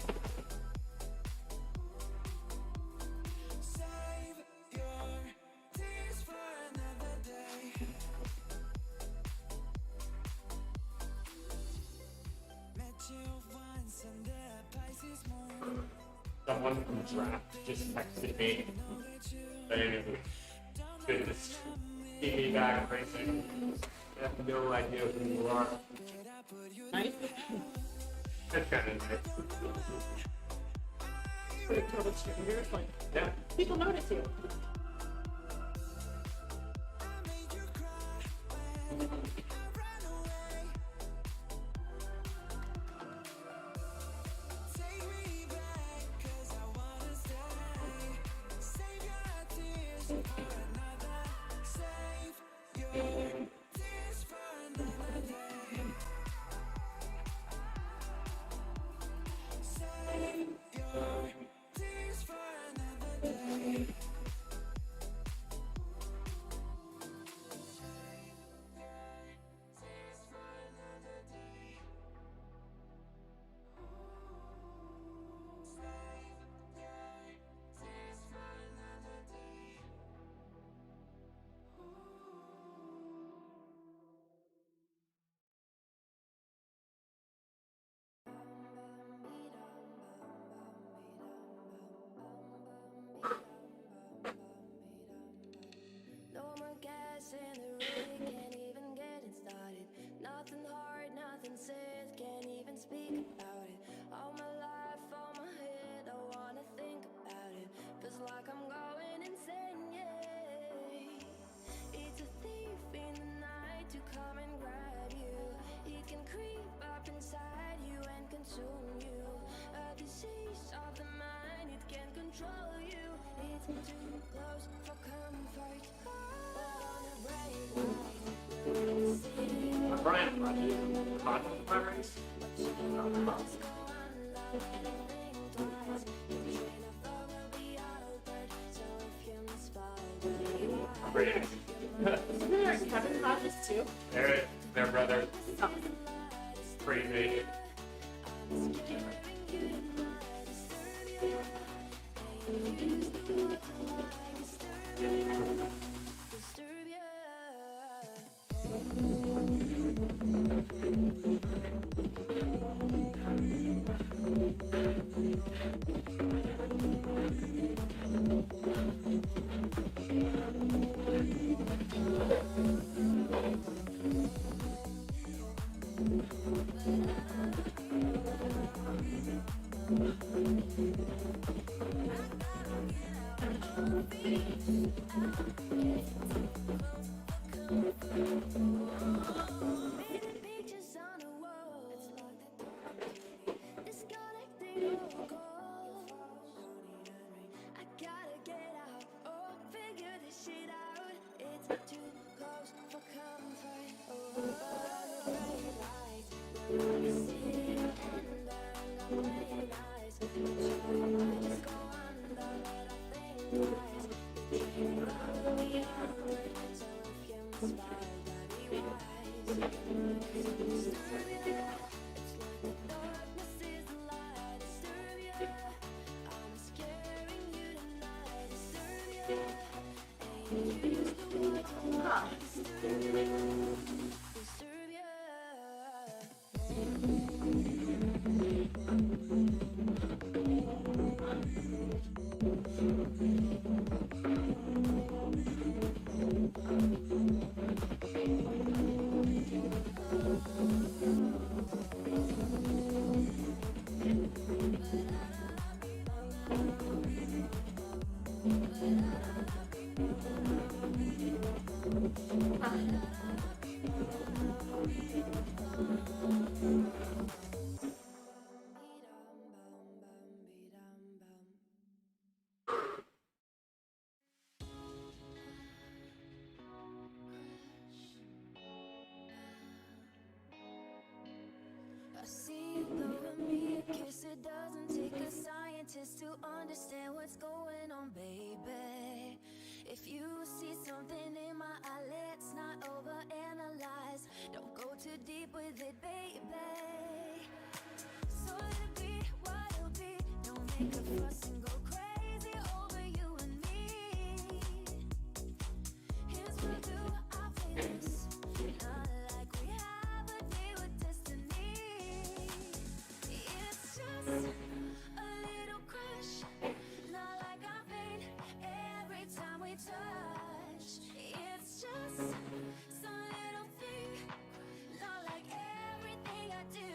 Save your tears for another day. Met you once under a Pisces moon. Someone from draft just texted me saying, goodness, see me back racing. I have no idea who you are. Nice. That's kind of nice. For total strangers, like Yeah. people notice you. I made you cry when I ran away. Take me back, 'cause I wanna stay. Save your tears for another. Save your tears for another day. Save your tears for another day. No more gas in the rig, can't even get it started. Nothing hard, nothing said, can't even speak about it. All my life, all my head, I wanna think about it. Feels like I'm going insane, yeah. It's a thief in the night to come and grab you. It can creep up inside you and consume you. A disease of the mind, it can control you. It's too close for comfort. But on a bright night, we're in the city. Brian, content memories? Just go on, love anything twice. The train of thought will be altered. So if you misspell, Great. Isn't there Kevin classes too? Their brother, Oh. crazy. disturb you. Pictures on the wall. It's like they talk to me. Disconnecting all Huh. Disturb ya. I see you blowing me a kiss. It doesn't take a scientist to understand what's going on, baby. If you see something in my eye, let's not overanalyze. Don't go too deep with it, baby. So let it be what it'll be. Don't make a fuss and go crazy over you and me. Here's what I'll do, I'll play this. Not like we have a deal with destiny. It's just a little crush. Not like I faint every time we touch. It's just some little thing. Not like everything I do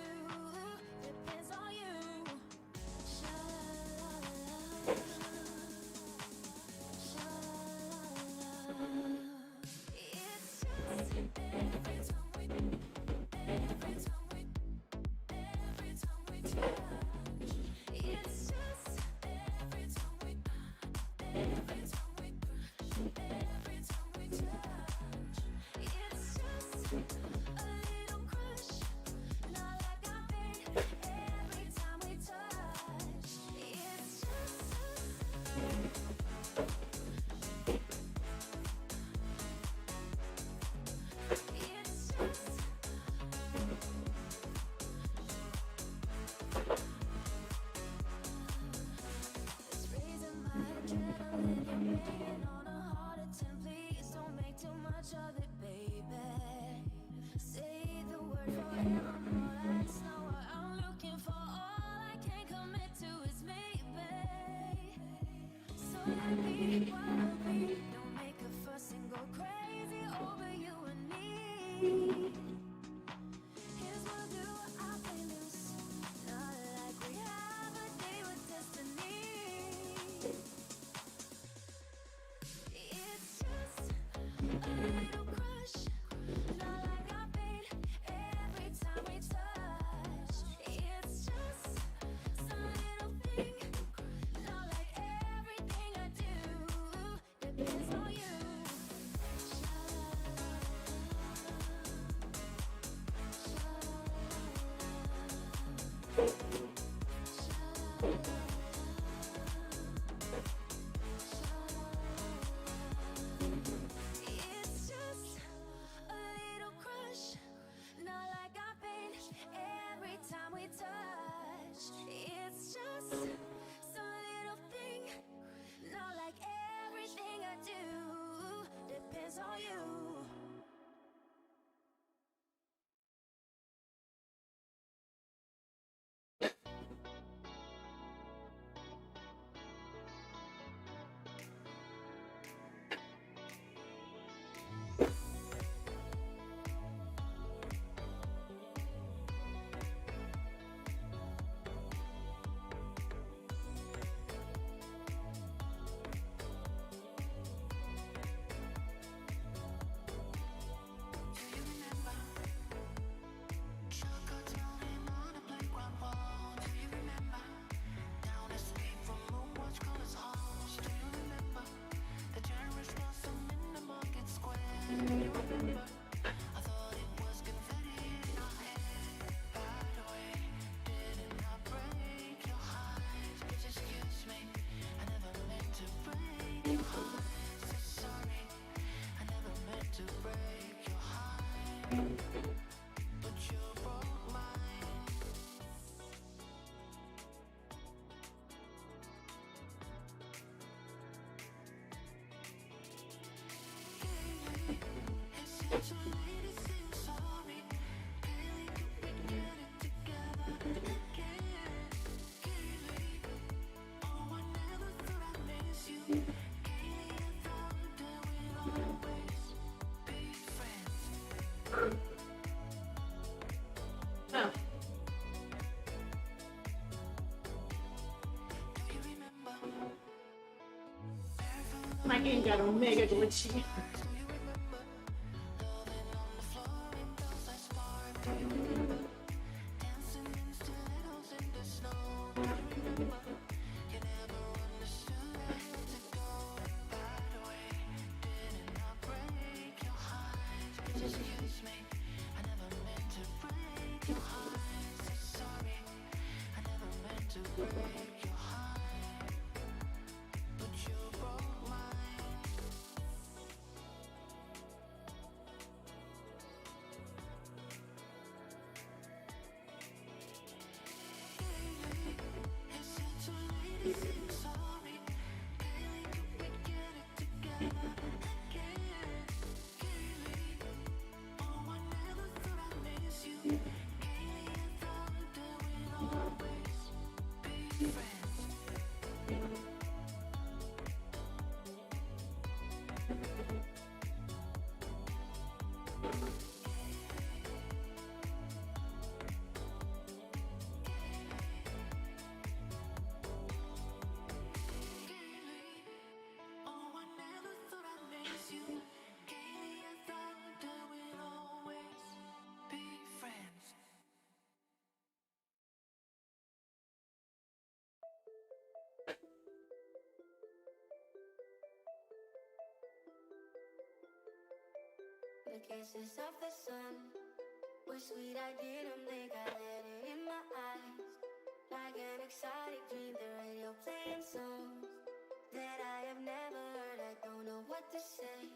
depends on you. Sha-la-la-la. Sha-la-la-la. It's just every time we touch. It's just every time we touch. It's just a little crush. Not like I faint every time we touch. It's It's raising my adrenaline. You're begging on a heart attempt. Please don't make too much of it, baby. Say the word forevermore. That's not what I'm looking for. All I can commit to is maybe. So let it be what it'll be. Don't make a fuss and go crazy over you and me. Here's what I'll do, I'll play loose. Not like we have a day with destiny. It's just a little crush. Not like I faint every time we touch. It's just some little thing. Not like everything I do My game got mega glitchy. The kisses of the sun were sweet, I didn't think I let it in my eyes. Like an exotic dream, the radio playing songs that I have never heard, I don't know what to say.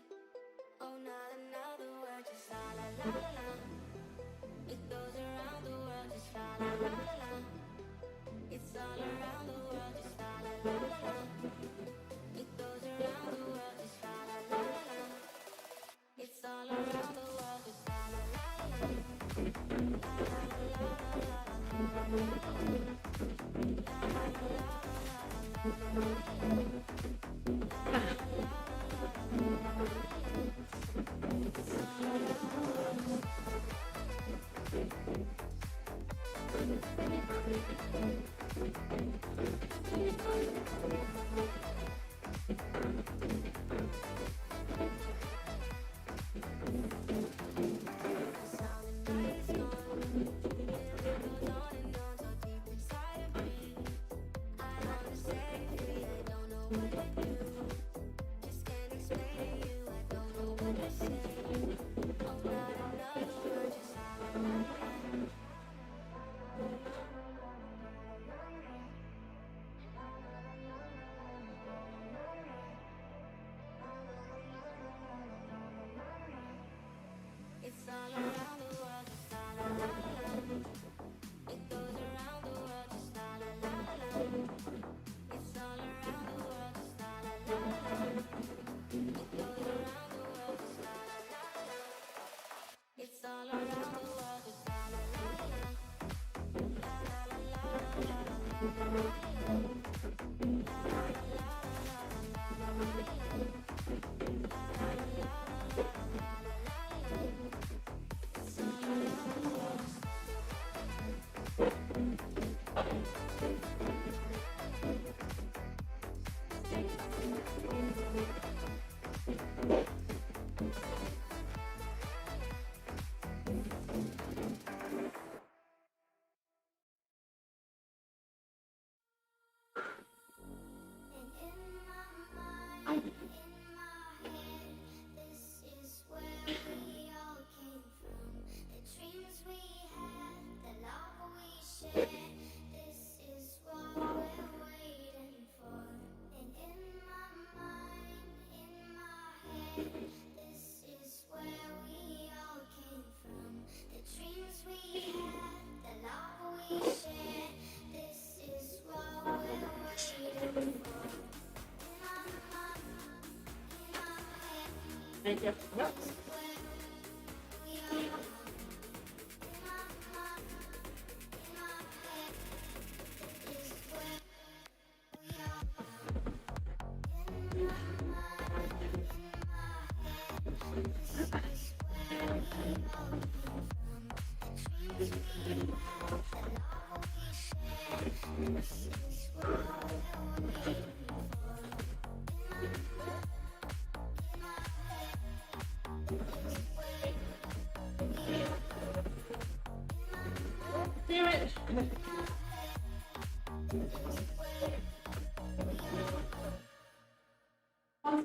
Oh, not another word, just la la la la la. It goes around the world, just la la la la la. It's all around the world, just la la la la la. It goes around the world, just la la la la la. It's all around the world, just la la la la la. La la la la la la la la la. It's all around the world, just la la la la. It goes around the world, just la la la la. It's all around the world, just la la la la. It goes around the world, just la la la la. It's all around the world, just la la la la. La la la la la la la la la. Thank you. Yep.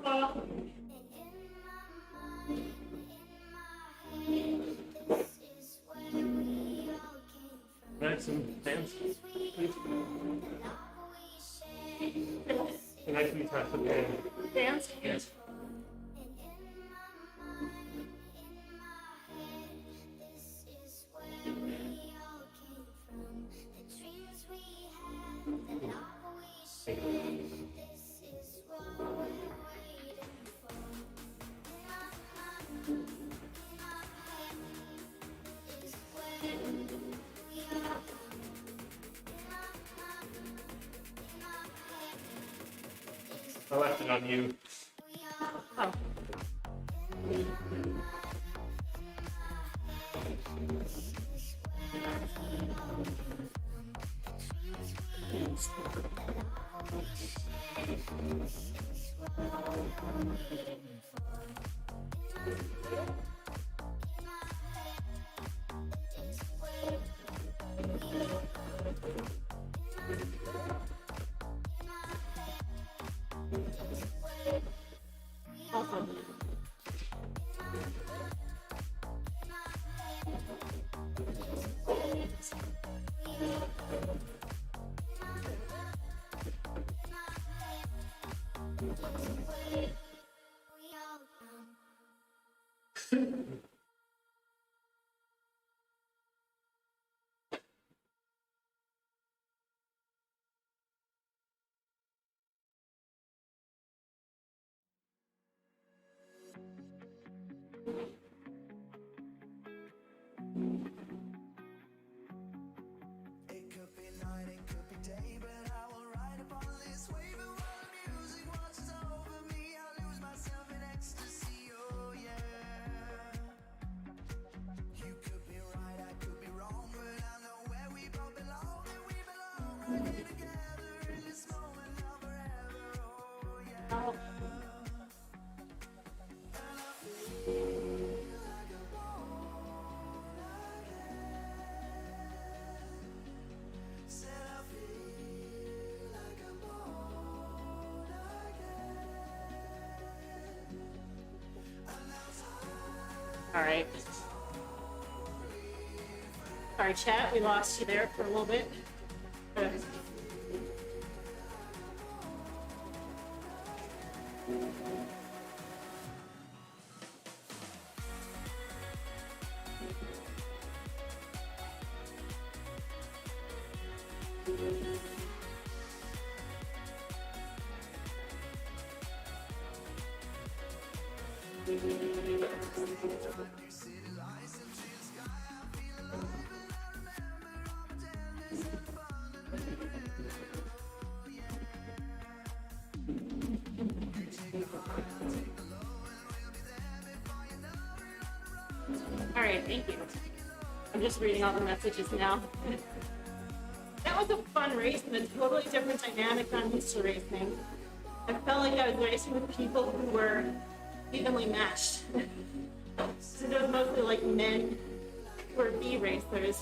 Well, Can I have some fans, please? Can I please have some fans? dance? Yes. I left it on you. Oh. Awesome. It could be night, it could be day, but I will ride upon this wave. And while the music washes over me, I lose myself in ecstasy. Oh yeah. You could be right, I could be wrong, but I know where we both belong, and we belong right here together in this moment now forever. Oh yeah. Oh. And I feel like I'm born again. Said I feel like I'm born again. And now time. All right. Sorry, chat. We lost you there for a little bit. All right, thank you. I'm just reading all the messages now. That was a fun race and a totally different dynamic I'm used to racing. I felt like I was racing with people who were evenly matched. So it was mostly like men who were B racers.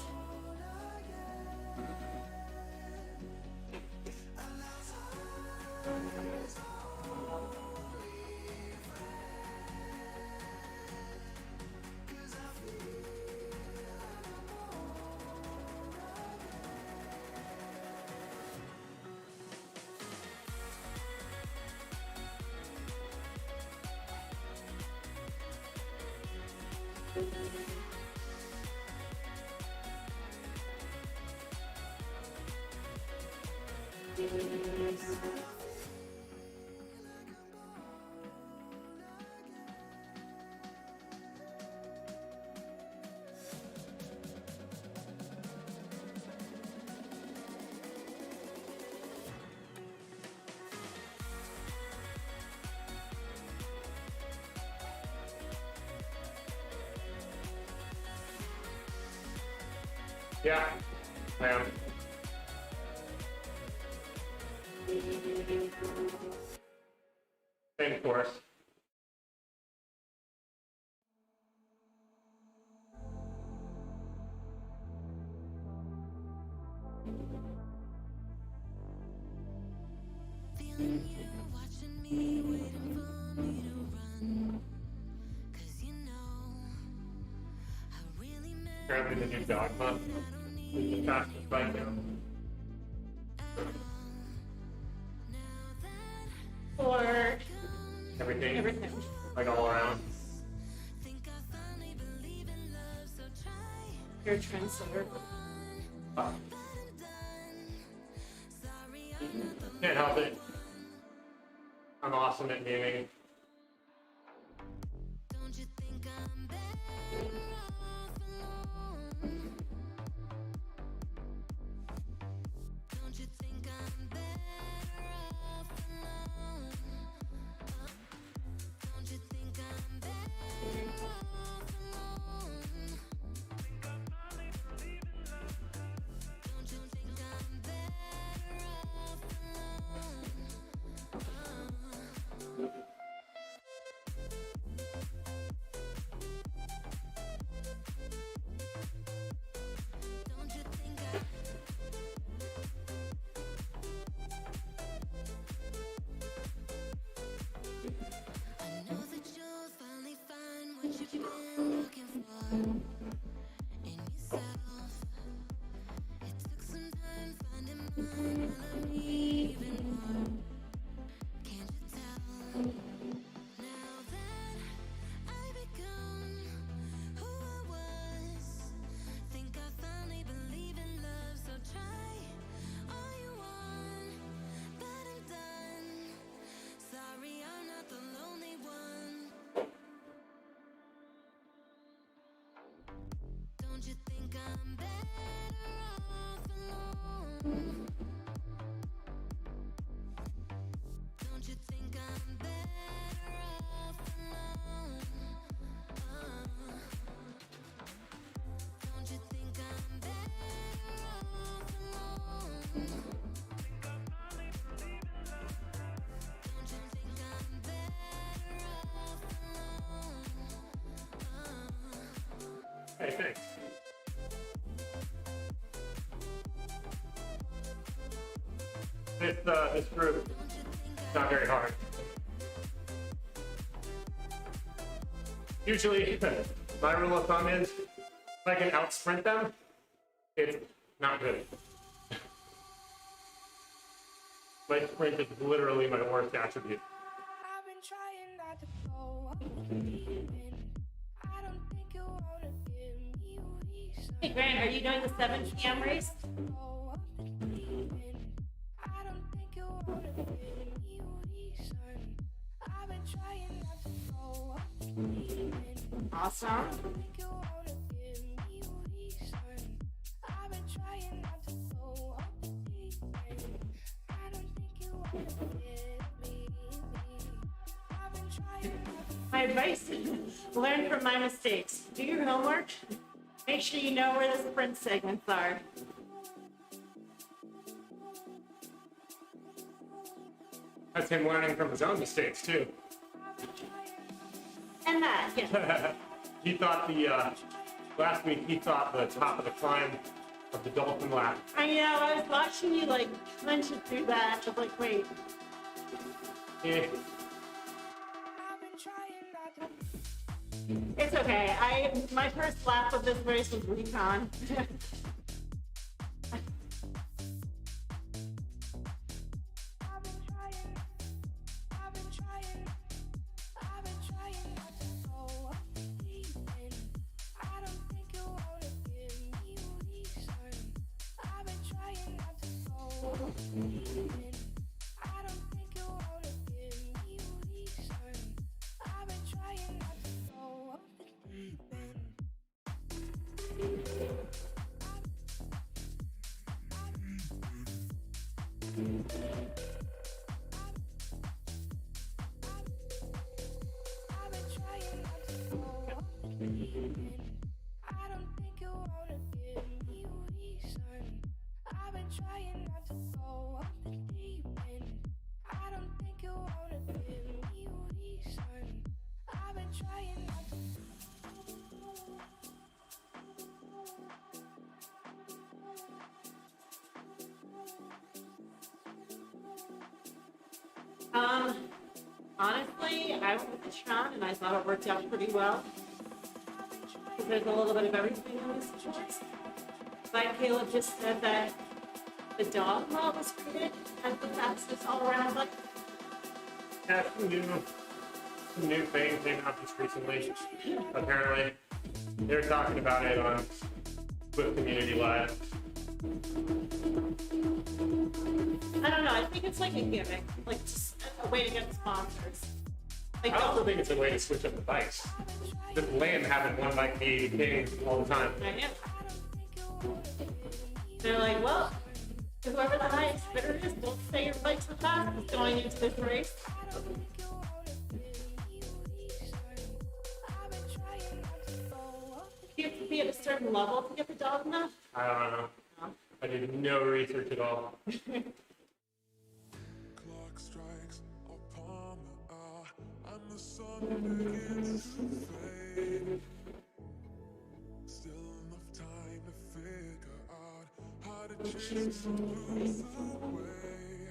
Yeah, I am. Same course. Feeling you watching me, waiting for Apparently the new dogma is the fastest bike now. For Everything, everything. like all around. You're a trendsetter. Can't help it. I'm awesome at gaming. Hey, thanks. This group is not very hard. Usually, my rule of thumb is if I can out-sprint them, it's not good. My sprint is literally my worst attribute. I've been trying not to go off the deep end. I don't think you wanna give me a reason. Hey Grant, are you doing the 7 p.m. race? Go off the deep end. I don't think you wanna give me a reason. I've been trying not to go off the deep end. Awesome. I don't think you wanna give me a reason. I've been trying not to go off the deep end. I don't think you wanna give me. I've been trying not to. My advice is learn from my mistakes. Do your homework. Make sure you know where the sprint segments are. That's him learning from his own mistakes, too. And that, yeah. He thought last week he thought the top of the climb of the dolphin lap. I know, I was watching you like clench it through that. I was like, wait. Eh, I've been trying not to. It's okay. My first lap of this race was recon. I've been trying. I've been trying. I've been trying not to go off the deep end. I don't think you wanna give me a reason. I've been trying not to go off the deep end. I don't think you wanna give me a reason. I've been trying not to go off the deep end. I've been trying not to go off the deep end. I don't think you wanna give me a reason. I've been trying not to go off the deep end. I don't think you wanna give me a reason. I've been trying not to. Honestly, I went with Sean and I thought it worked out pretty well. there's a little bit of everything in this choice. Like Caleb just said that the dogma was created as the fastest all around. Like, Yeah, some new thing came out just recently. Apparently, they were talking about it on with Community Live. I don't know. I think it's like a gimmick, like just a way to get sponsors. Like, I also think it's a way to switch up the bikes. Just lame having one bike be king all the time. I know. They're like, well, whoever the highest bidder is, don't say your bike's the fastest going into this race. You have to be at a certain level to get the dogma. I don't know. I did no research at all. Clock strikes upon the hour, and the sun begins to fade. Still enough time to figure out how to chase the blues away.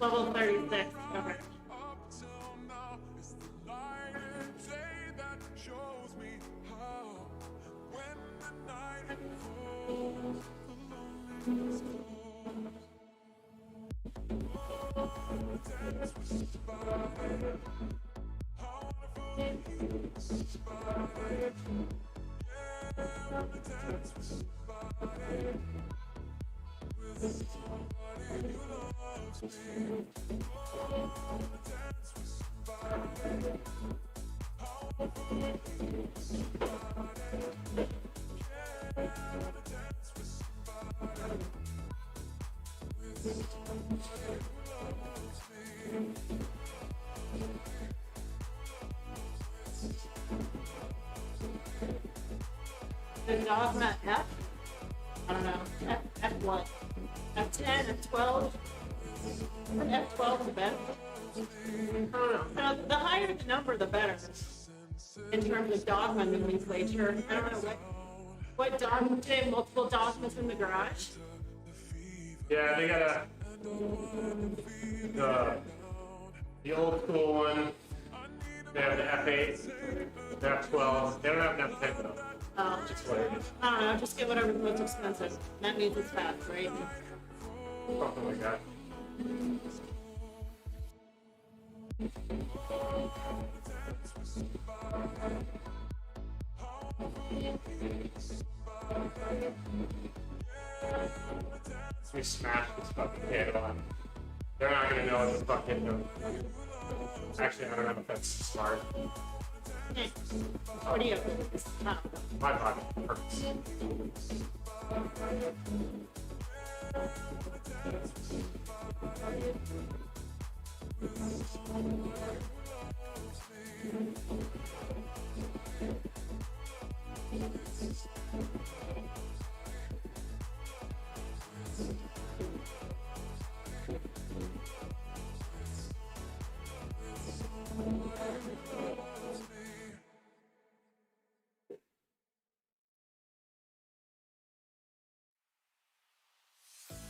Level 36. Okay. Up till now, it's the light of day that shows me how. When the night falls, the loneliness calls. Oh, dance with somebody. How wonderful is somebody. Yeah, I wanna dance with somebody. With somebody who loves me. Oh, I wanna dance with somebody. How wonderful is somebody. Yeah, I wanna dance with somebody. With somebody who loves me. The dogma F? I don't know. F what? F10, F12? F12 the better? I don't know. No, the higher the number, the better. In terms of dogma nomenclature. I don't know what dogma, do they have multiple dogmas in the garage? Yeah, they got the old school one. They have the F8, the F12. They don't have an F10 though. Just what it is. I don't know, just get whatever's most expensive. That means it's fast, right? Something like that. We smash this fucking kid on. They're not gonna know what the fuck hit them. Actually, I don't know if that's smart. What do you? My pocket hurts.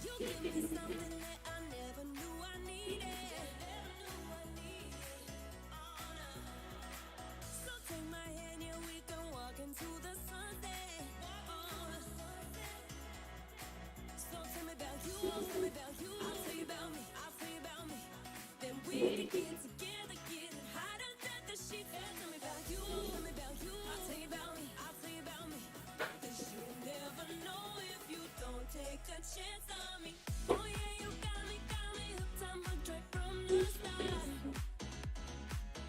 You give me something that I never knew I needed. So take my hand, yeah, we can walk into the sunset. So tell me about you, tell me about you. I'll tell you about me, I'll tell you about me. Then we can get together, get it hot under the sheets. Tell me about you, tell me about you. I'll tell you about me, I'll tell you about me. 'Cause you'll never know if you don't take a chance on me. Oh yeah, you got me hooked. I'm hooked right from the start.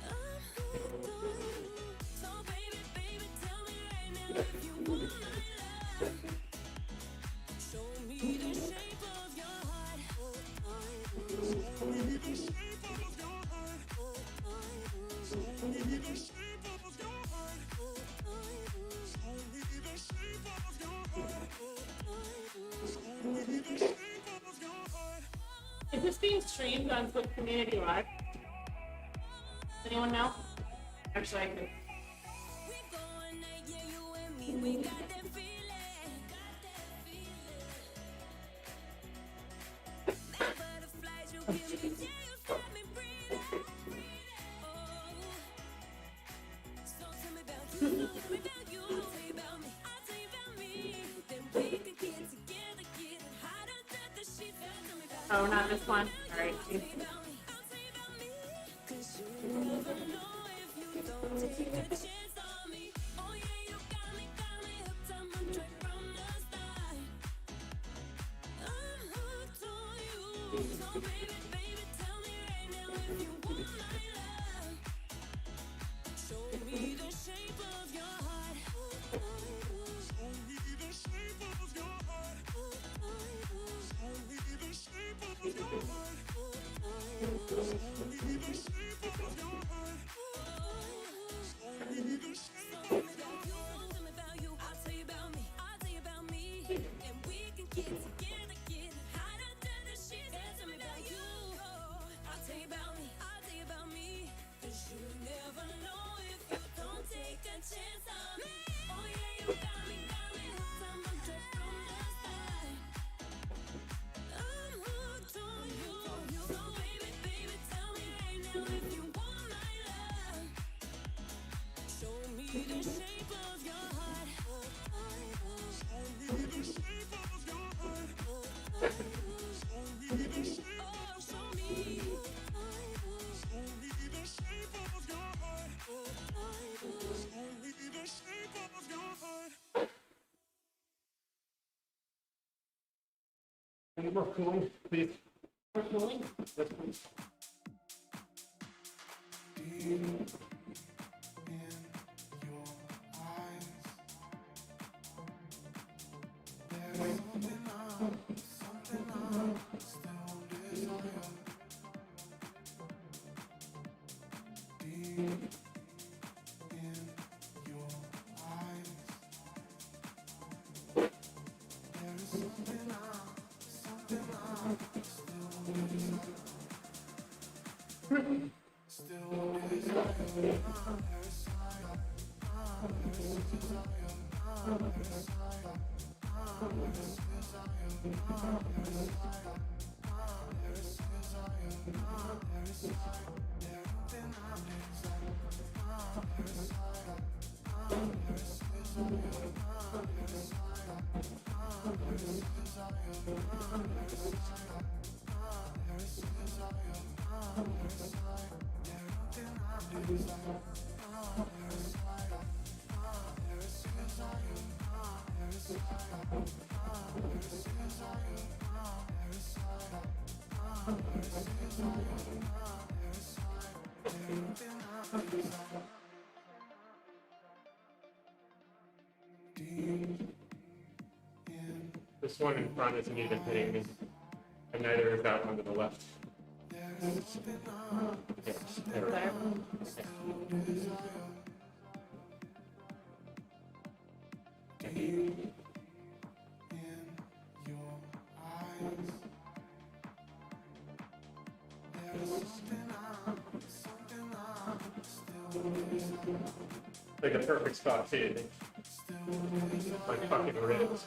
I'm hooked on you. So baby, baby, tell me right now if you want my love. Show me the shape of your heart. Show me the shape of your heart. Show me the shape of your heart. Show me the shape of your heart. Show me the shape of your heart. Is this being streamed on Twitch Community Live? Does anyone know? Actually, I could. We going night, yeah, you and me, we got that feeling. That butterflies you give me, yeah, you got me breathing. Oh, so tell me about you, tell me about Oh, not this one. All right. Any more cooling, please? We're cooling. Yes, please. This one in front isn't even hitting me, and neither is that one to the left. Yes, there we go. Like a perfect spot too. My fucking ribs.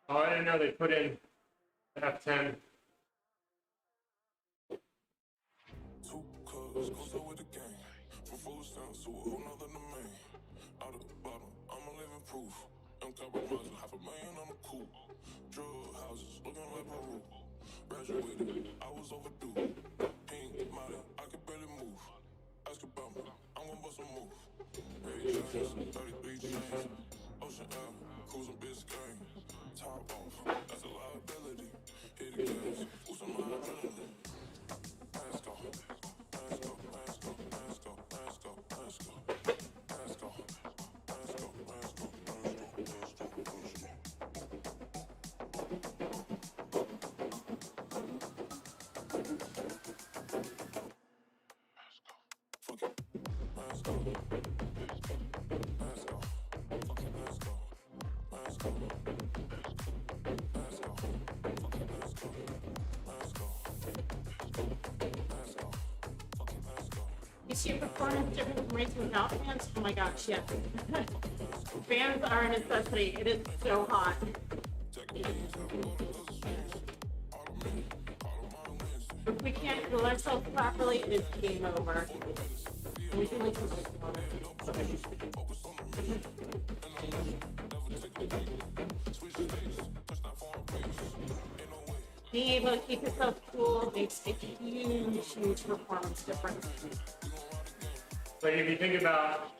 Oh, I didn't know they put in F10. Two cuz goes out with the gang. From full sound to a whole nother domain. Out of the bottom, I'm a living proof. I'm compromising $500,000 on the coupe. Drug houses looking like Peru. Graduated, I was overdue. Pink, Molly, I could barely move. Ask about me, I'm gonna bust a move. Ray James, 33 chains. Ocean Ave, cruising Biscayne. Top off, that's a liability. Hit the gas, boost on my adrenaline. Let's go, let's go, let's go, let's go, let's go, let's go, let's go, let's go, let's go, let's go, let's go, let's go. You see a performance different from racing without fans? Oh my gosh, yes. Fans are a necessity. It is so hot. If we can't cool ourselves properly, it is game over. We can make some performance. Being able to keep yourself cool makes a huge, huge performance difference. Like if you think about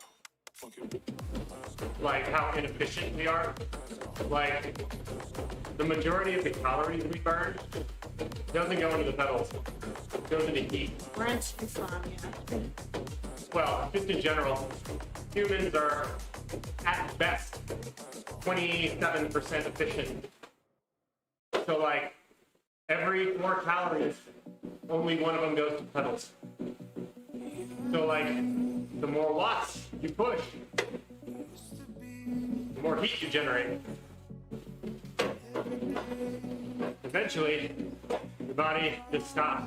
like how inefficient we are, like the majority of the calories we burn doesn't go into the pedals, it goes into heat. We're in insomnia. Well, just in general, humans are at best 27% efficient. So like every 4 calories, only one of them goes to pedals. So like the more watts you push, the more heat you generate. Eventually, your body just stops.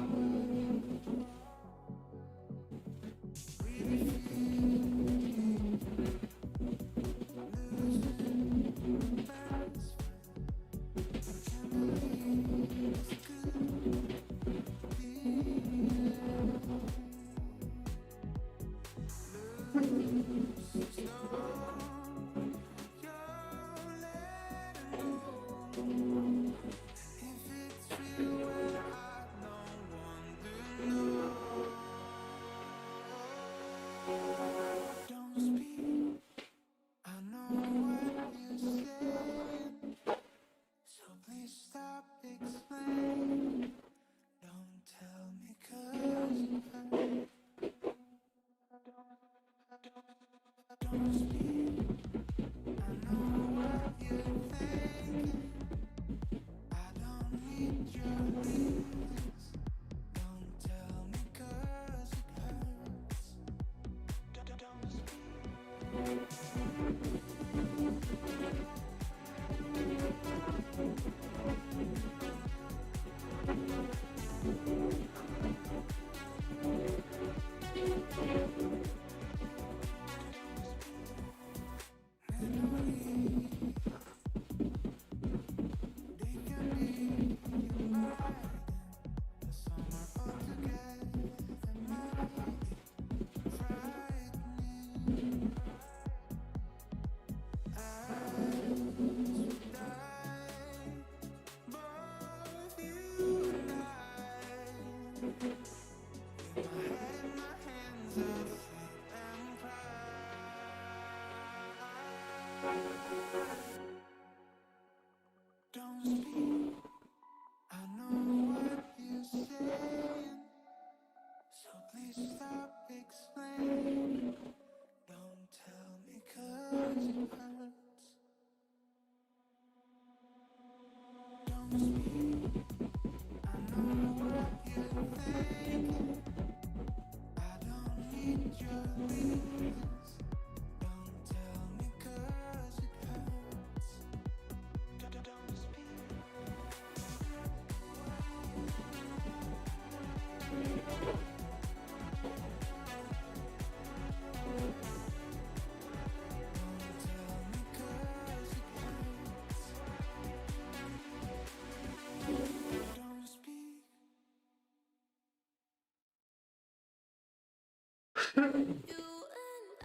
You and I,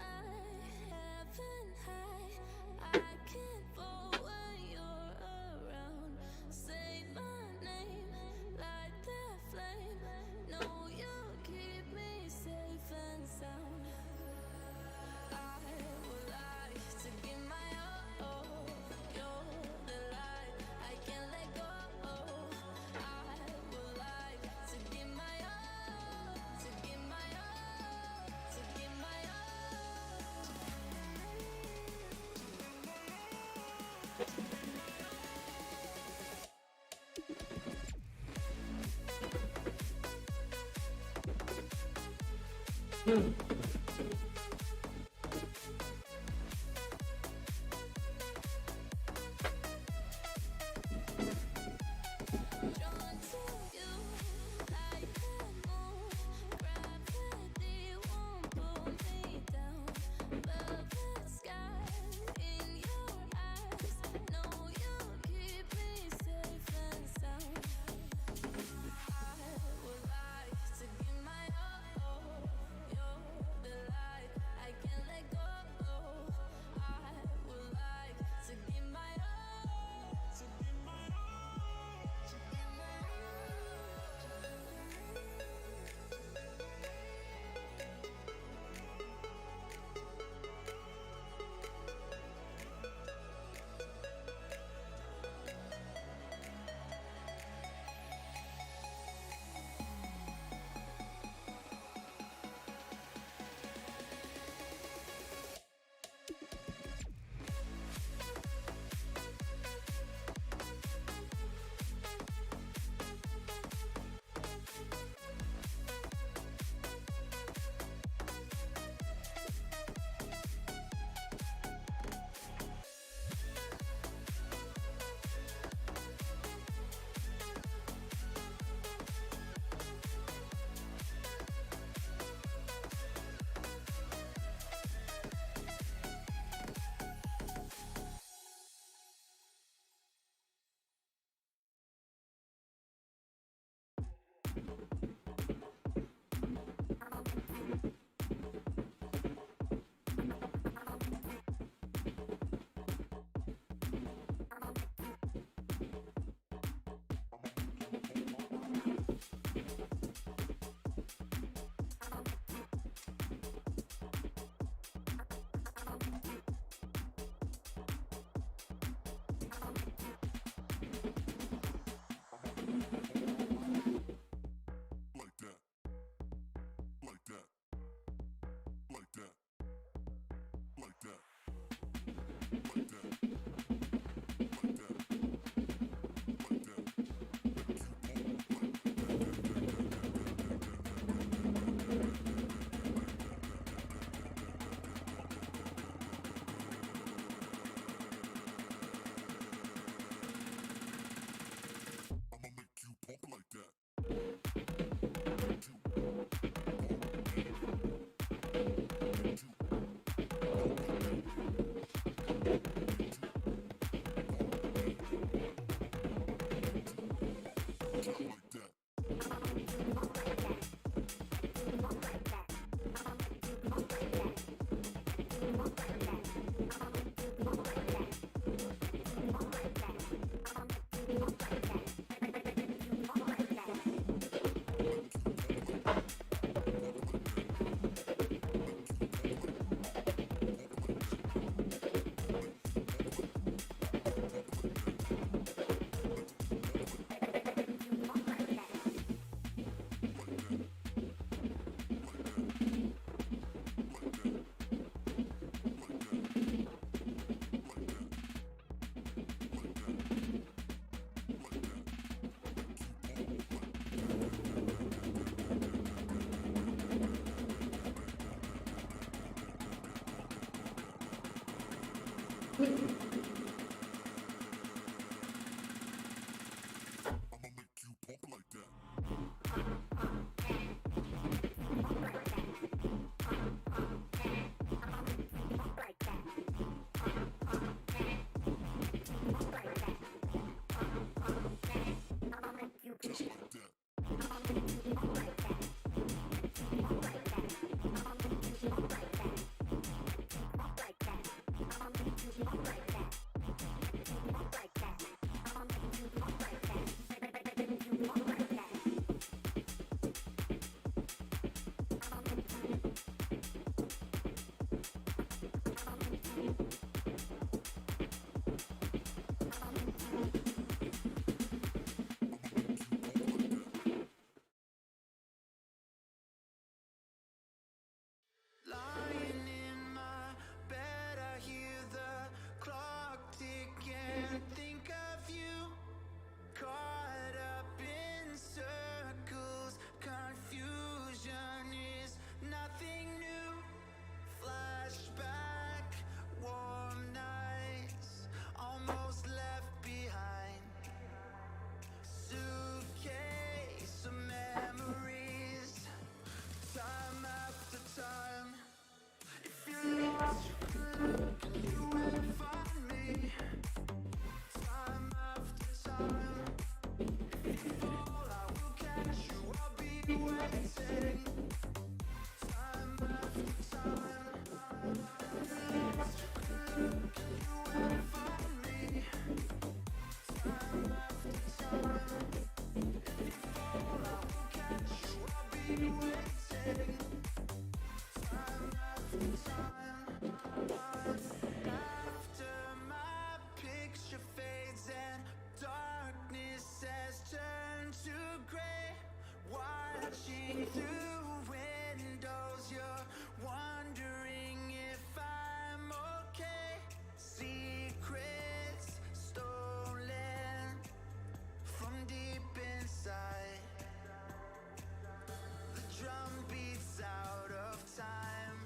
heaven high, I can't fall when you're around. Say my name, light that flame. No, you'll keep me safe and sound. I would like to give my all. You're the light I can't let go. I would like to give my all, to give my all, to give my all. Like that. Like that. Like that. Like that. Like that. Like that. Like that. I'ma make you pump like that. Like that. I'ma make you pump like that. Just like that. Lying in my bed, I hear the clock tick and think of you. Caught up in circles, confusion is nothing new. Flashback, warm nights, almost left behind. Suitcase of memories, time after time. If you're lost, you can look and you will find me. Time after time. If you fall, I will catch you. I'll be waiting. Time after time. If you're lost, you can look and you will find me. Time after time. If you fall, I will catch you. I'll be waiting. Time after time. After my picture fades and darkness has turned to gray, watching through windows, you're wondering if I'm okay. Secrets stolen from deep inside. The drum beats out of time.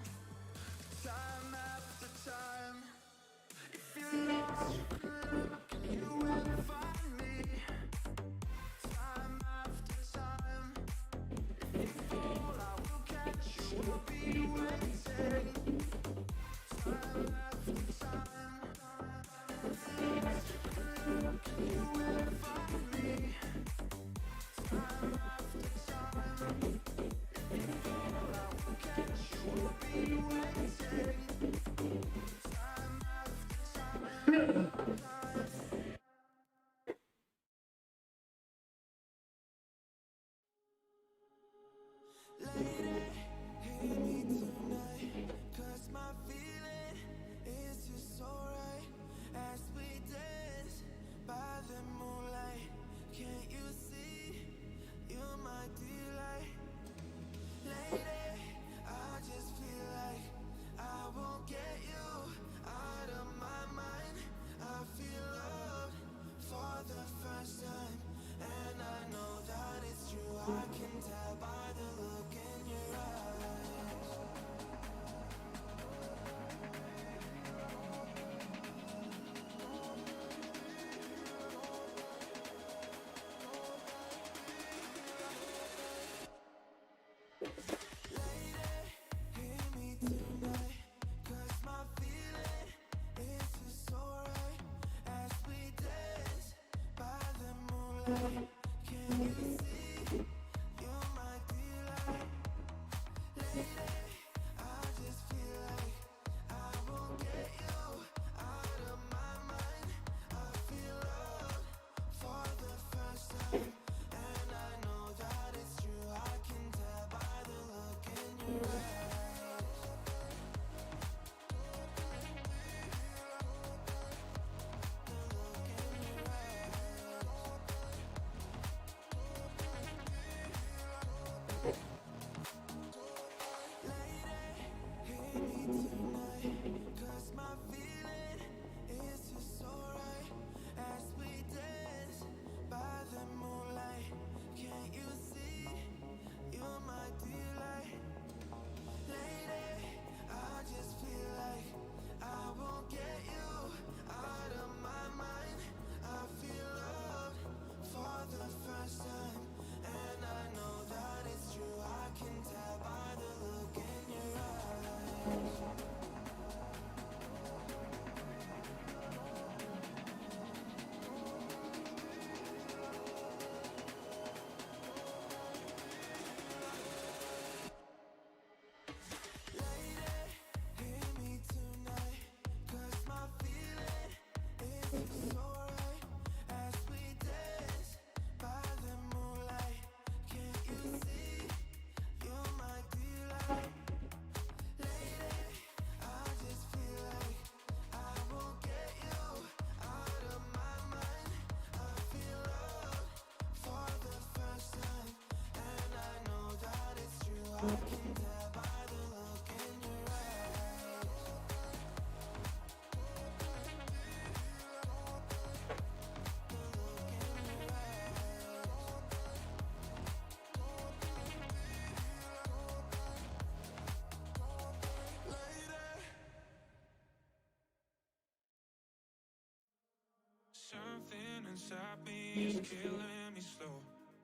Something inside me is killing me slow.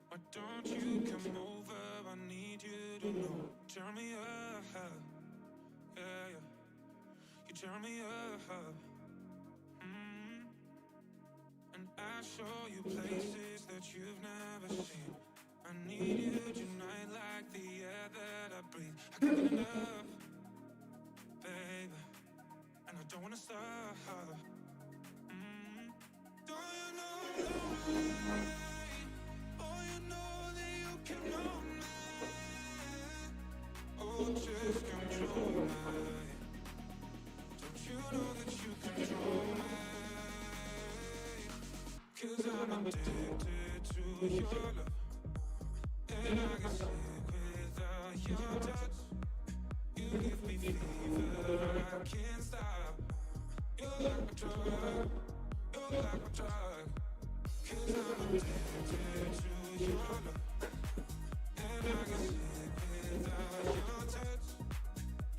Why don't you come over? I need you to know. Turn me up, yeah, yeah. You turn me up, and I show you places that you've never seen. I need you tonight like the air that I breathe. I can't get enough, baby, and I don't wanna stop. Do you know I'm lonely? Oh, you know that you can know me. Oh, just control me. Don't you know that you control me? 'Cause I'm addicted to your love, and I can sleep without your touch. You give me fever, I can't stop. You're like a drug, you're like a drug. 'Cause I'm addicted to your love, and I can sleep without your touch.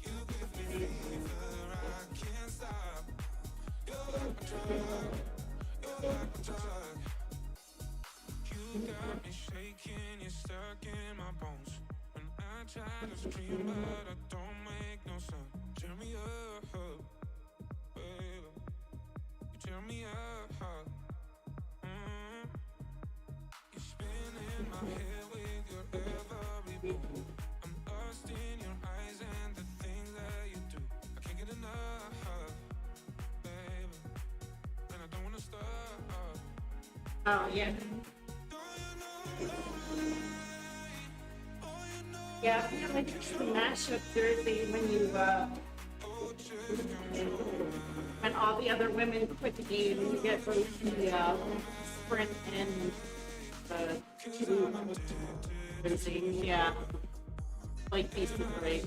You give me fever, I can't stop. You're like a drug, you're like a drug. You got me shaking, you're stuck in my bones. When I try to scream, but I don't make no sound. Turn me up, baby. You turn me up. You're spinning my head with your every move. I'm lost in your eyes and the things that you do. I can't get enough, baby, and I don't wanna stop. Oh, yeah. Do you know I'm lonely? Oh, you know Yeah, I feel like it's the mashup jersey when you, oh, just control me. when all the other women quit the game and you get both the sprint and the jersey. Yeah. Like these two great.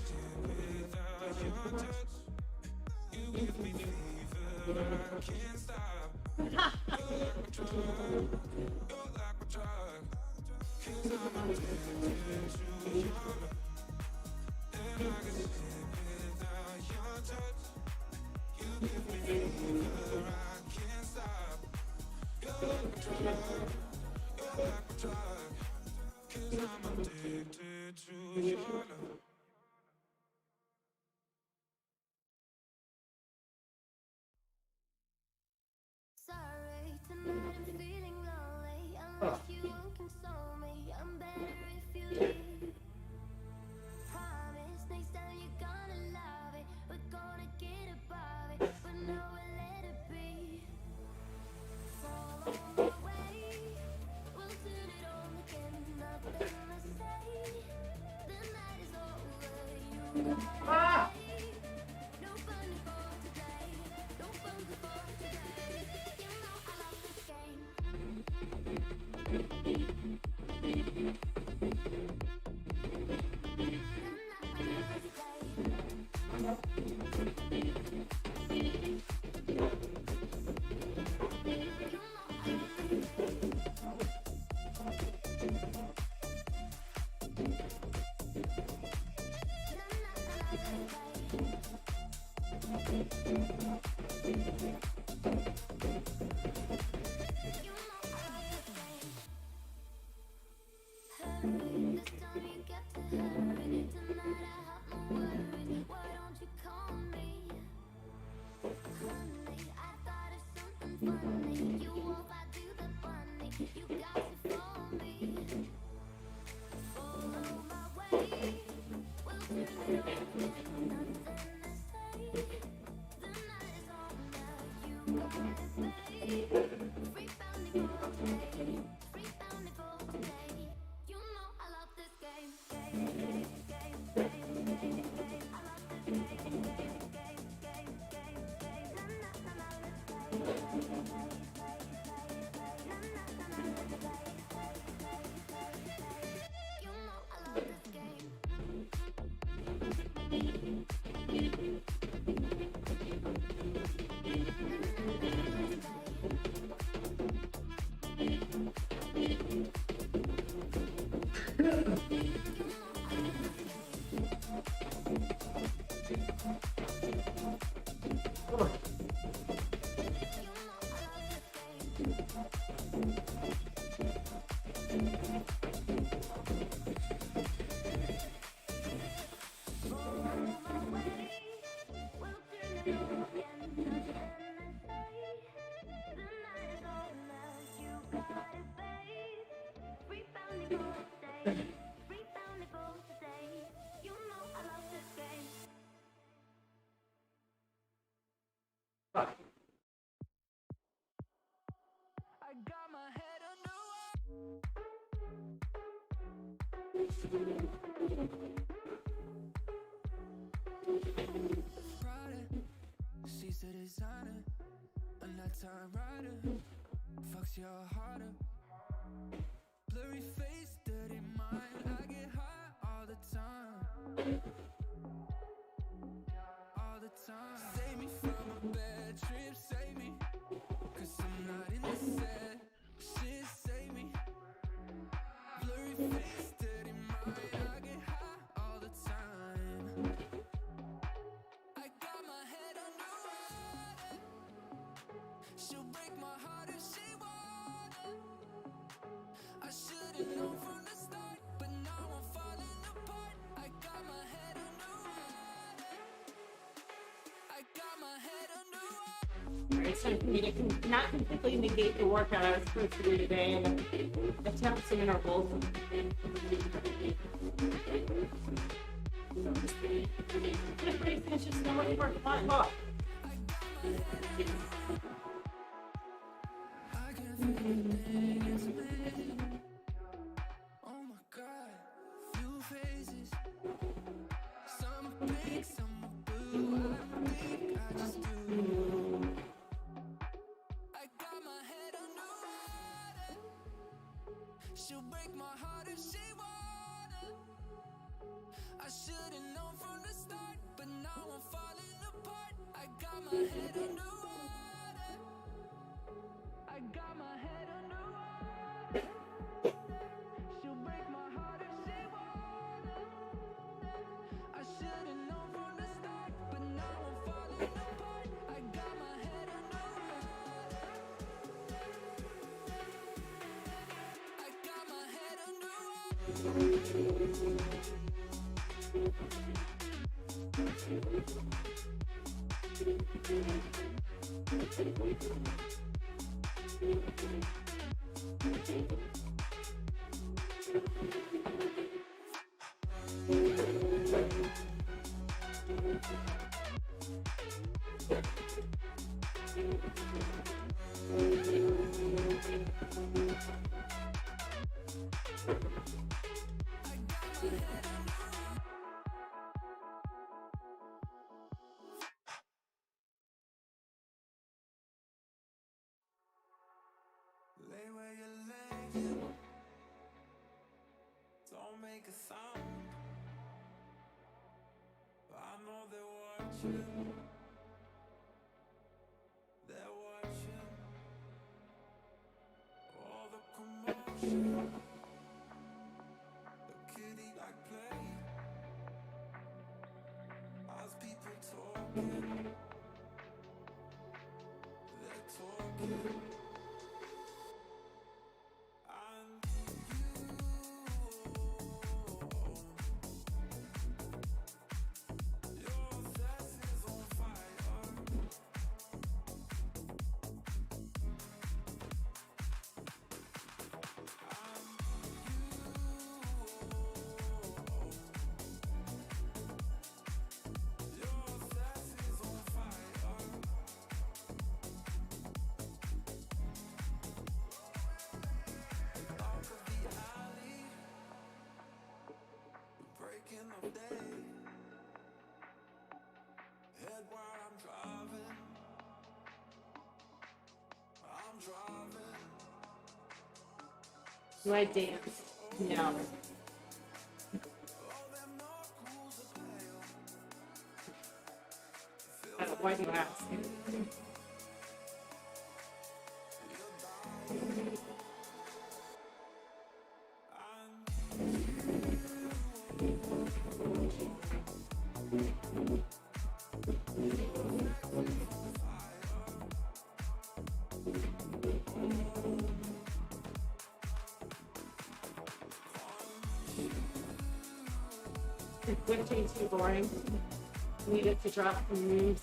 Sorry, tonight I'm feeling lonely. Unless you won't console me, I'm better if you leave. Promise next time you're gonna love it. We're gonna get above it, but no, we'll let it be. Follow my way, we'll turn it on again. Nothing to say. The night is over, you gotta stay. No fun for today, no fun for today. You know I love this game. Hurry, this time you got to hurry. Tonight I have no worries. Why don't you call me? Honey, I thought of something funny. You wolf, I do the bunny. You got to follow me. Follow my way. We'll turn it on again. Nothing to say. The night is on now. You gotta pay. Free bounding all day. Free bounding all today. You know I love this game. Game, game, game, game, game, game. I love this game. Game, game, game, game, game. Na na na na, let's play. Play, play, play, play, play. Na na na na, let's play. Play, play, play, play. You know I love this game. Rebound it goes today. You know I love this game. Fuck. I got my head under Prada, she's a designer, a nighttime rider, fucks your heart up. Blurry face, dirty mind, I get high all the time. All the time. Save me from a bad trip, save me, 'cause I'm not in the set. Shit, save me. Blurry face, dirty mind, I get high all the time. I got my head under water. She'll break my heart if she wanna. I should've known from the start, but now I'm falling apart. I got my head under water. I got my head under water. Alright, it's time for me to not completely negate the workout I was supposed to do today and attempt some intervals. Everybody finishes their work for 5 o'clock. I can feel the thing, it's amazing. Oh my god, few phases. Some pink, some blue. I think I just do. I got my head under water. She'll break my heart if she wanna. I should've known from the start, but now I'm falling apart. I got my head under water. I got my head under water. She'll break my heart if she wanna. I should've known from the start, but now I'm falling apart. I got my head under water. I got my head under water. Lay where you're laying. Don't make a sound. I know they're watching. They're watching. All the commotion. The kitty like play. As people talking. They're talking. Breaking of day. Head while I'm driving. I'm driving. Do I dance? No. Oh, them knuckles are pale. Why do you ask? It's getting too boring. Needed to drop some moves.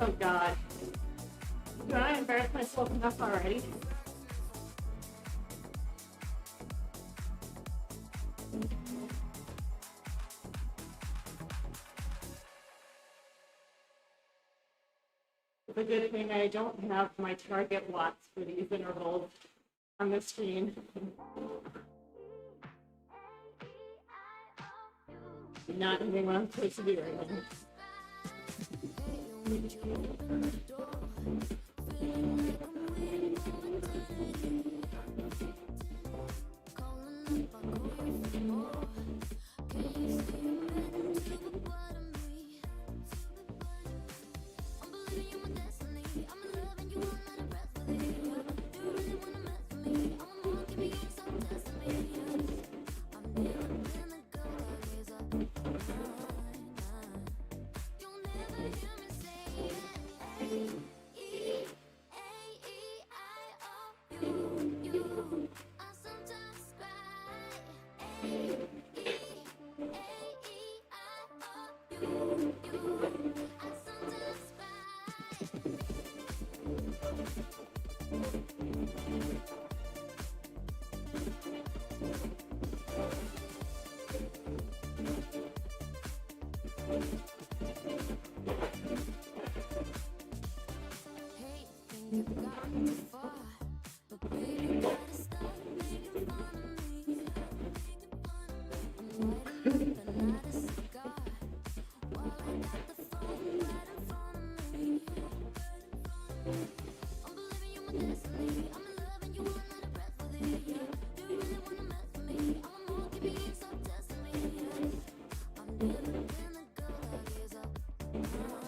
Oh God. Do I embarrass myself enough already? It's a good thing I don't have my target watts for these intervals on the screen. Not doing what I'm supposed to do right now.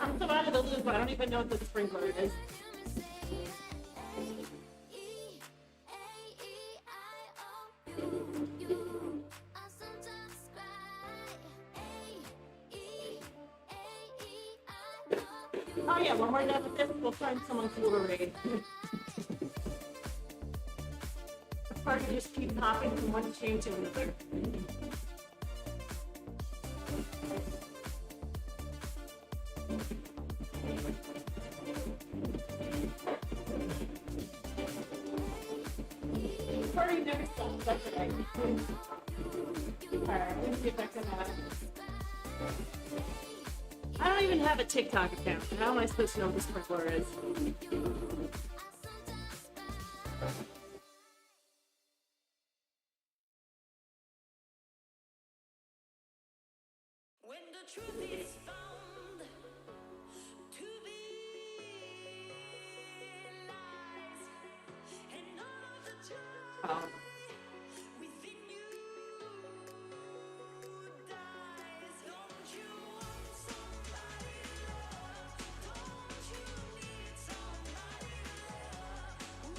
I'm so out of the loop, I don't even know what the sprinkler is. Oh yeah, when we're done with this, we'll find someone cool to raid. It's hard to just keep hopping from one chain to another. Party never stops, that's right. Alright, let me see if I can I don't even have a TikTok account. How am I supposed to know what the sprinkler is? When the truth is found to be lies, and all of the joy within you dies. Don't you want somebody to love? Don't you need somebody to love?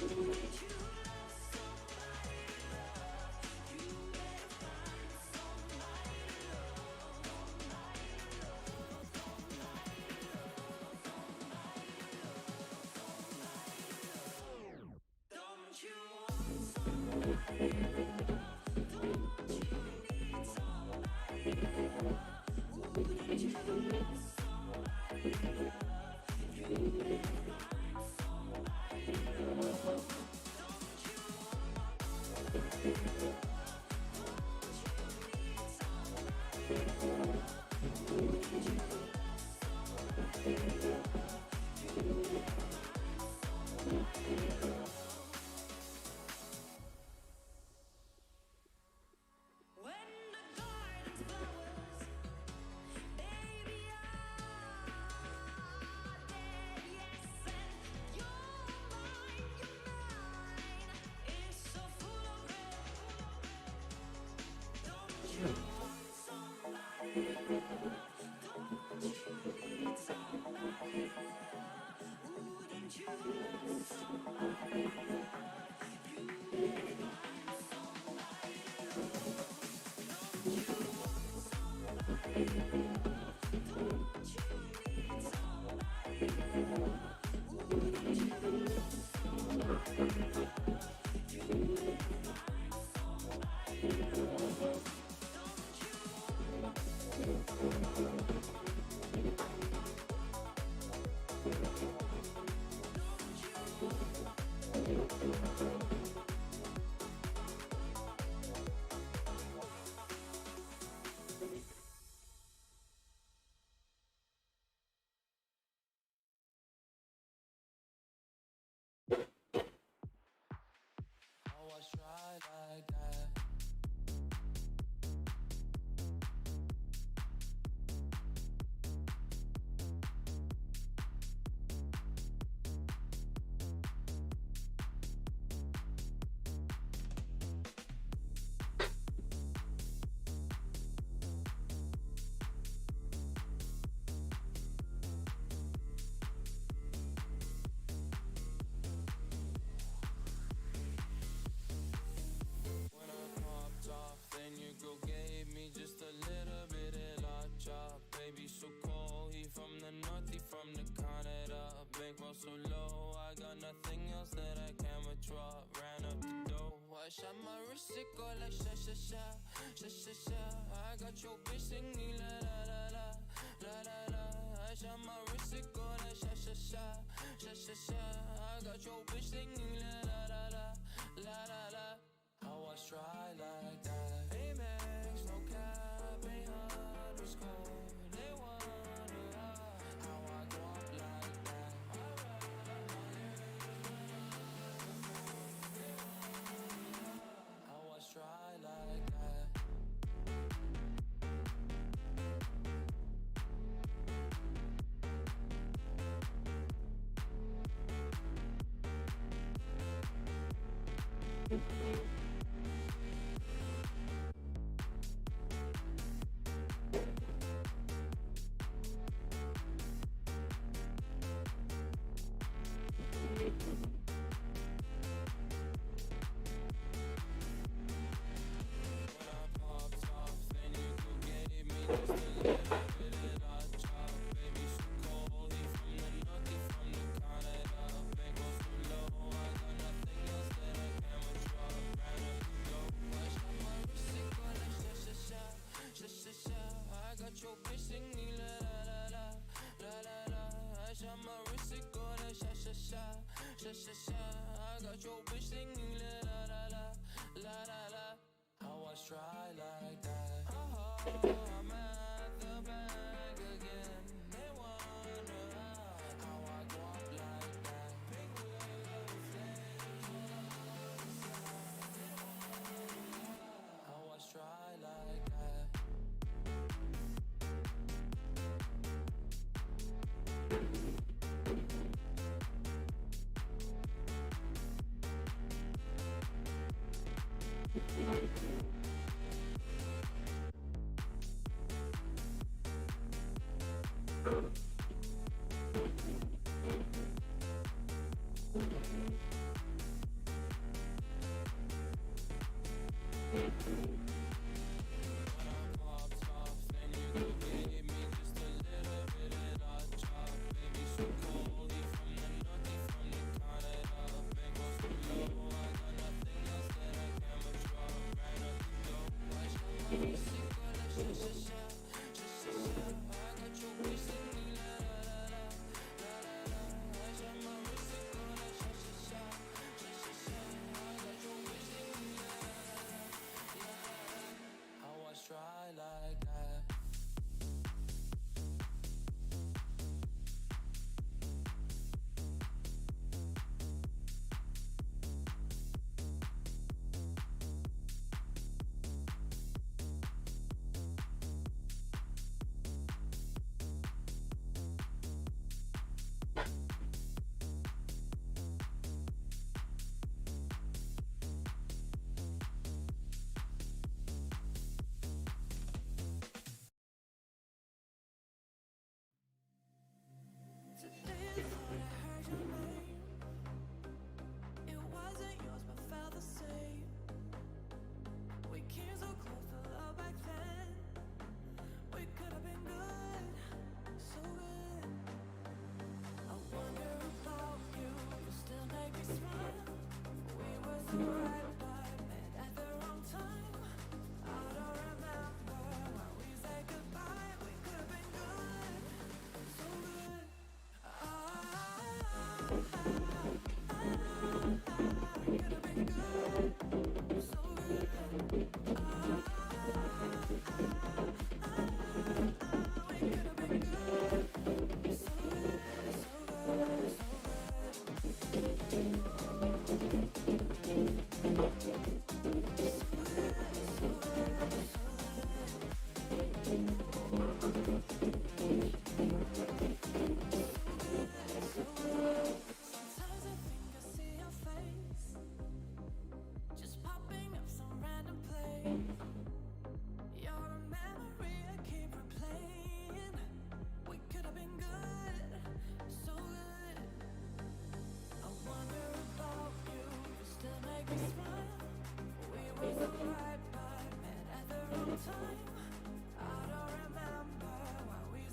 Wouldn't you love somebody to love? You better find somebody to love. Don't you want somebody to love? Don't you need somebody to love? Wouldn't you love somebody to love? You better find somebody to love. Don't you want somebody to love? Don't you need somebody to love? Wouldn't you love somebody to love? You better find somebody to love. When the garden flowers, baby, are dead, yes, and you're mine is so full of red. Don't you want somebody to love? Don't you need somebody to love? Wouldn't you love somebody to love? You better find somebody to love. Don't you want somebody to love? Don't you need somebody to love? Wouldn't you love somebody to love? You better find somebody to love. Don't you want baby, so cold. He from the north, he from the Canada. Bankroll so low, I got nothing else that I can withdraw. Ran up the dough, I shot my wrist, it go like sha sha sha, sha sha sha. I got your bitch singing la la la la, la la la. I shot my wrist, it go like sha sha sha, sha sha sha. I got your bitch singing la la la la, la la la. How I try like that? Amex, no cap, ain't underscore. They wonder how I go up like that. How I try like that. I got your bitch singing la la la la, la la la. How I try like that. I'm at the bank again. They wonder how I go up like that. Big wheel of flame. How I try like that. Try like that. Today I thought I heard your name. It wasn't yours but felt the same. We came so close to love back then. We could have been good, so good. I wonder about you, you still make me smile. We were so right but met at the wrong time. I don't remember why we said goodbye. We could have been good, so good. We could have been good, so good. We could have been good, so good, so good, so good. Sometimes I think I see your face, just popping up some random place. You're a memory I keep replaying. We could have been good, so good. I wonder about you, you still make me smile. We were so right but met at the wrong time. I don't remember why we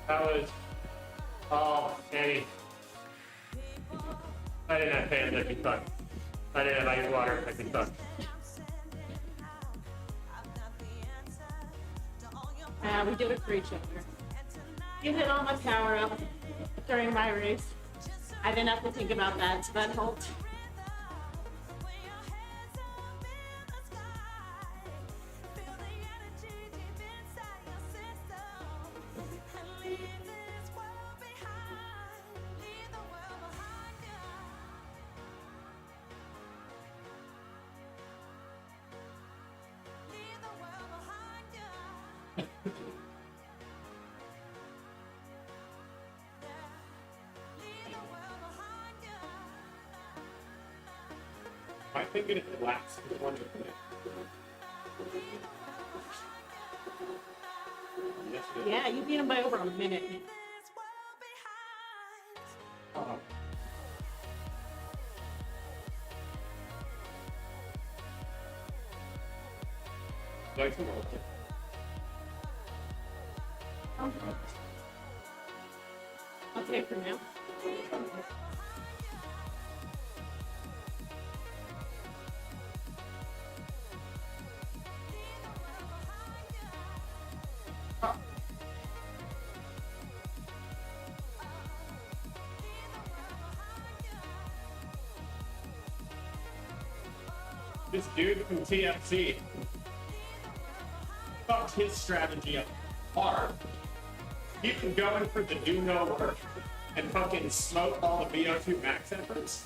That was, oh, Annie. I didn't have fans, I could suck. I didn't have ice water, I could suck. We did it for each other. You hit all my power up during my race. I didn't have to think about that, so that helped. I think it collapsed is wonderful. Yes, it is. Yeah, you beat him by over a minute. Oh. Like some old. I'll take for now. This dude from TFC fucked his strategy up hard. He was going for the do no work and fucking smoked all the VO2 max efforts.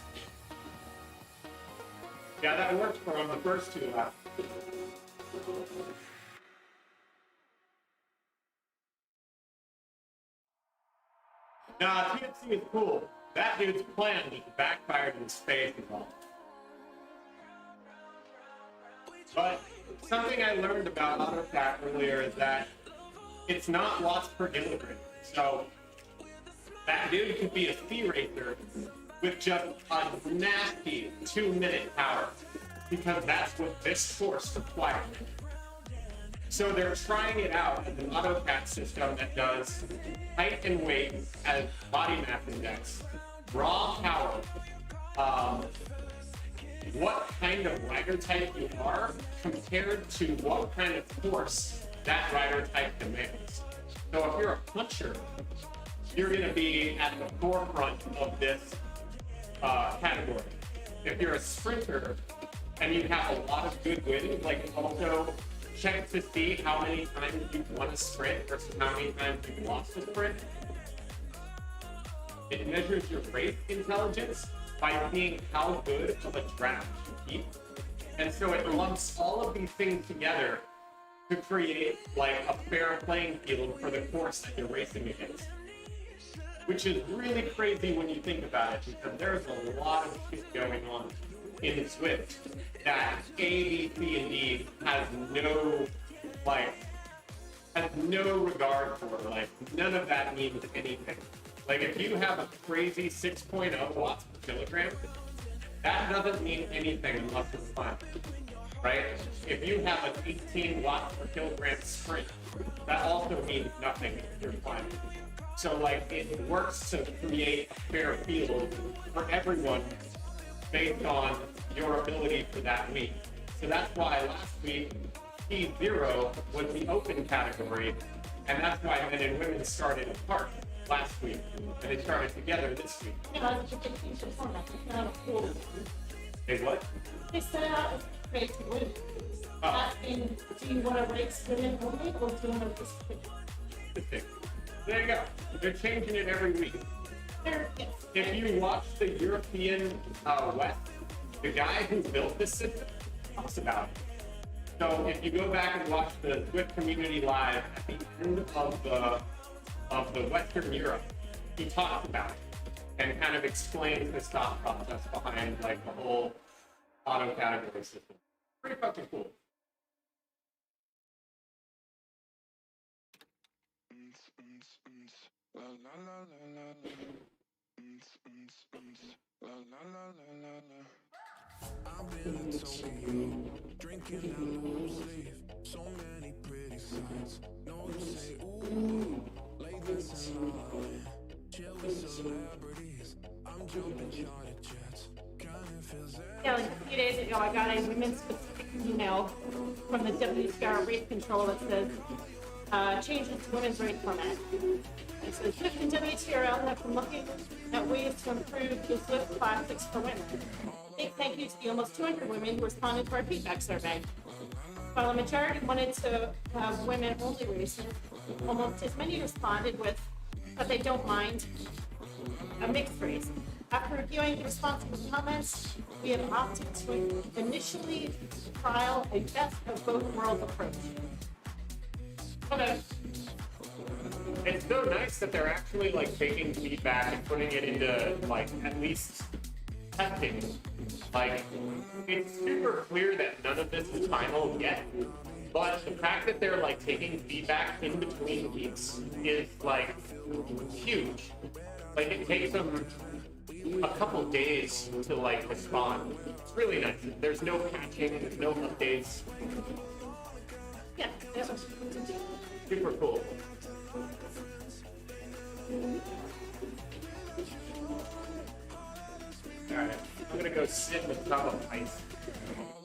Yeah, that worked for him the first two laps. Nah, TFC is cool. That dude's plan just backfired in space and all. But something I learned about AutoCAD earlier is that it's not watts per kilogram. So that dude could be a sea racer with just a nasty 2-minute power because that's what this course requires. So they're trying it out as an AutoCAD system that does height and weight as body mass index, raw power, what kind of rider type you are compared to what kind of force that rider type demands. So if you're a puncher, you're going to be at the forefront of this category. If you're a sprinter and you have a lot of good wind, like also check to see how many times you've won a sprint versus how many times you've lost a sprint. It measures your race intelligence by seeing how good of a draft you keep. And so it lumps all of these things together to create like a fair playing field for the course that you're racing against. which is really crazy when you think about it, because there's a lot of shit going on in Zwift that A, B, C, and D has no regard for. Like, none of that means anything. Like, if you have a crazy 6.0 watts per kilogram, that doesn't mean anything unless it's fun, right? If you have an 18 watts per kilogram sprint, that also means nothing if you're fun. So, like, it works to create a fair field for everyone based on your ability for that week. So that's why last week, T0 was the open category, and that's why men and women started apart last week, and they started together this week. Yeah, it's a different format. It's not a pool. Hey, what? They set out as great to win. Asking, do you want to race women only, or do you want to just pick? There you go. They're changing it every week. Yes. If you watch the European West, the guy who built this system talks about it. So if you go back and watch the Swift Community Live at the end of the Western Europe, he talks about it and kind of explains the thought process behind like the whole auto category system. Pretty fucking cool. La la la la la la. La la la la la la. I've been in Tokyo, drinking out the whole sleeve. So many pretty sights. No, you say ooh, late nights in La La Land. Chill with celebrities. I'm jumping charter jets. Kinda feels Yeah, like a few days ago, I got a women's specific email from the WSCR race control that says, changes to women's race format. It says, Swift and WTRL have been looking at ways to improve the Swift Classics for women. Big thank you to the almost 200 women who responded to our feedback survey. While a majority wanted to have women-only races, almost as many responded with, but they don't mind, a mixed race. After reviewing the responses and comments, we have opted to initially trial a best of both worlds approach. Okay. It's so nice that they're actually like taking feedback and putting it into like at least testing. Like, it's super clear that none of this is final yet, but the fact that they're like taking feedback in between weeks is like huge. Like, it takes them a couple days to like respond. It's really nice. There's no patching, there's no updates. Yeah, yeah. Super cool. Alright, I'm gonna go sit in the tub of ice.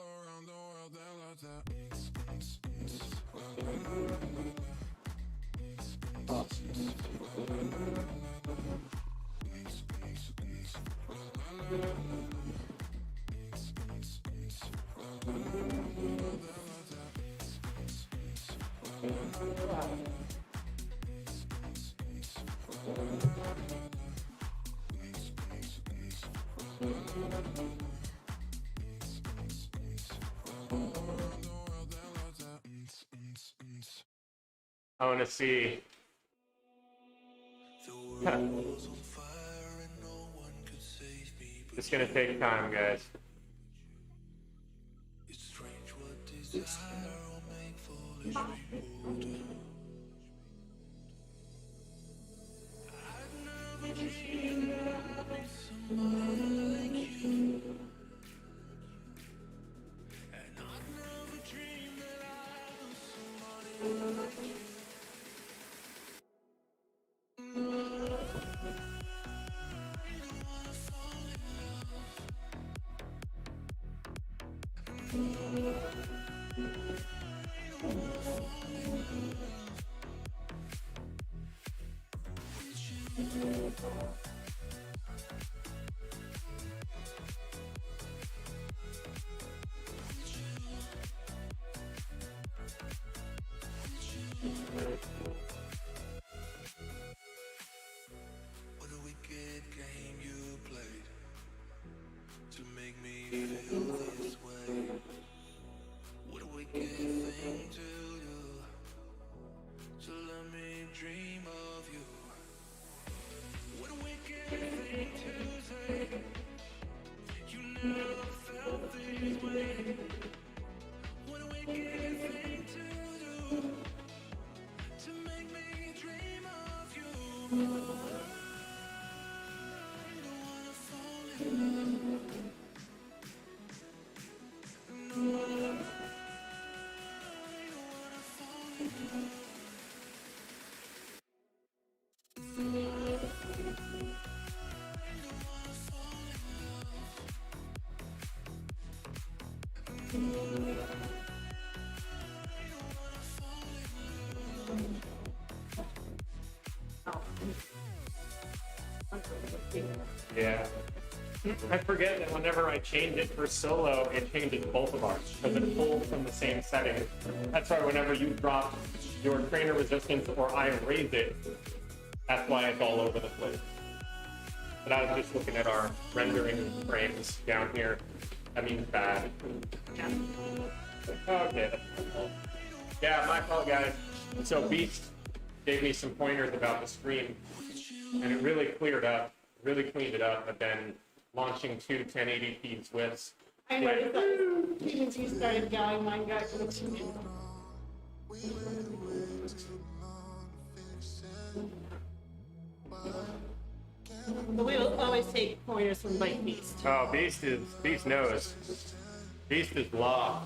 all around the world. They love that. I wanna see. It's gonna take time, guys. It's strange what desire will make foolish people do. I'd never dreamed of someone like you. And I'd never dreamed that I was somebody like you. What a wicked game you played to make me feel this way. What a wicked thing to do, to let me dream of you. Yeah. I forget that whenever I change it for solo, it changes both of ours because it pulls from the same setting. That's why whenever you drop your trainer resistance or I raise it, that's why it's all over the place. But I was just looking at our rendering frames down here. That means bad. Yeah. Okay. Yeah, my fault, guys. So Beast gave me some pointers about the stream, and it really cleared up, really cleaned it up, but then launching two 1080p Zwifts. I noticed that as soon as you started going, mine got glitchy. But we will always take pointers from like Beast. Oh, Beast knows. Beast is law.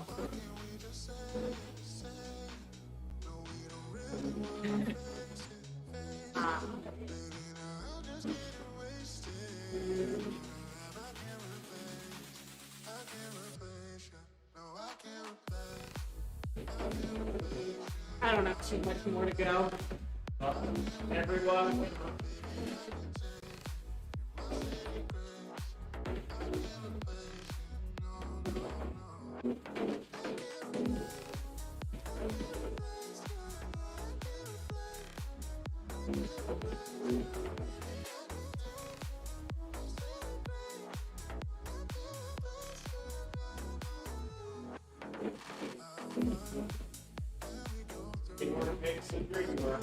I don't have too much more to go. Everyone. You want to pick some drink or?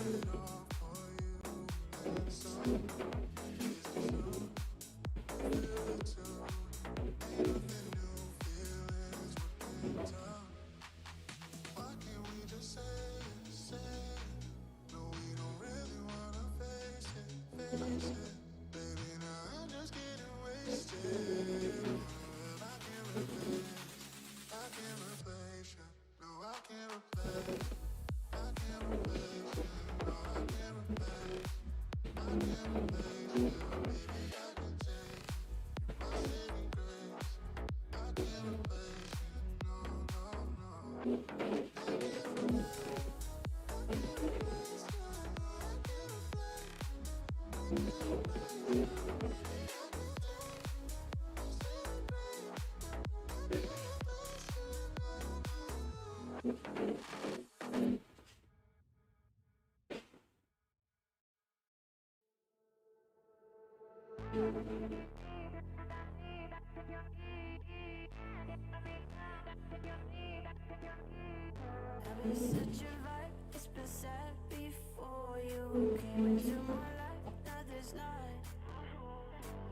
Having such a vibe, it's been said before you came into my life. Now there's not.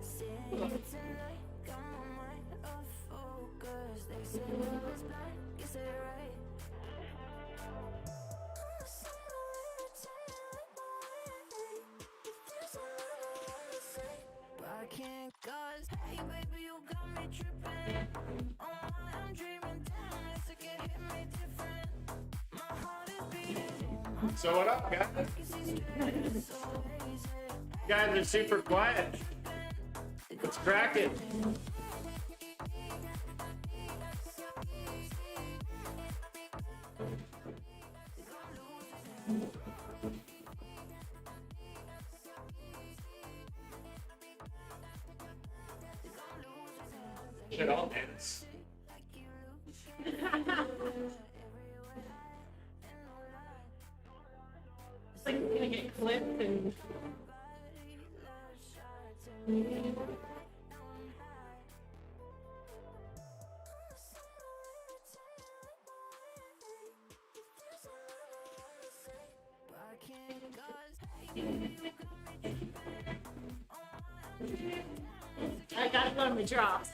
Sitting here tonight, got my mind off focus. They say love is blind, is it right? But I can't cause, hey baby, you got me tripping. Oh my, I'm dreaming, damn, it's like it hit me different. My heart is beating. So what up, guys? You guys are super quiet. What's cracking? Shit, I'll dance. It's like it's gonna get clipped and. I gotta go to my drops.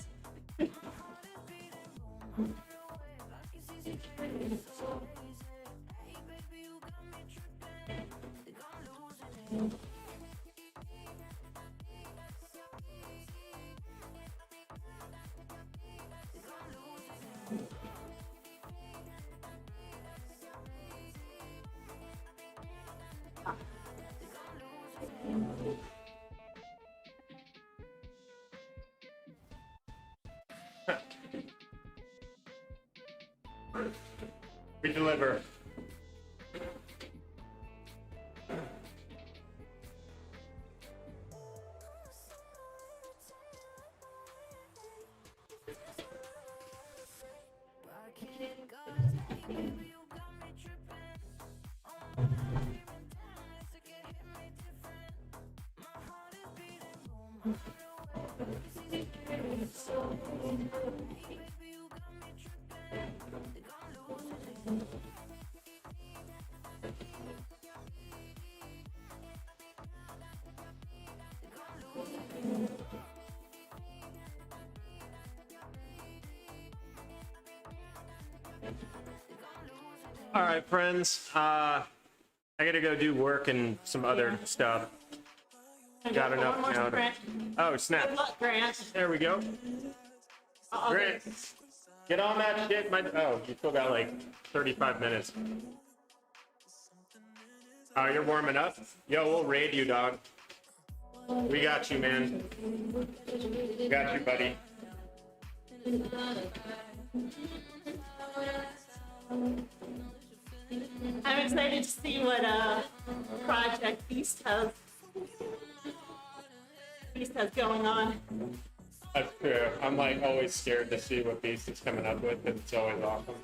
We deliver. All right, friends. I gotta go do work and some other stuff. Got One enough more now. Grant. Oh, Good snap. luck, Grant. There we go. Okay. Grant, get on that shit. Oh, you still got like 35 minutes. Oh, you're warming up? Yo, we'll raid you, dog. We got you, man. We got you, buddy. I'm excited to see what project Beast has going on. That's true. I'm like always scared to see what Beast is coming up with, and it's always awesome.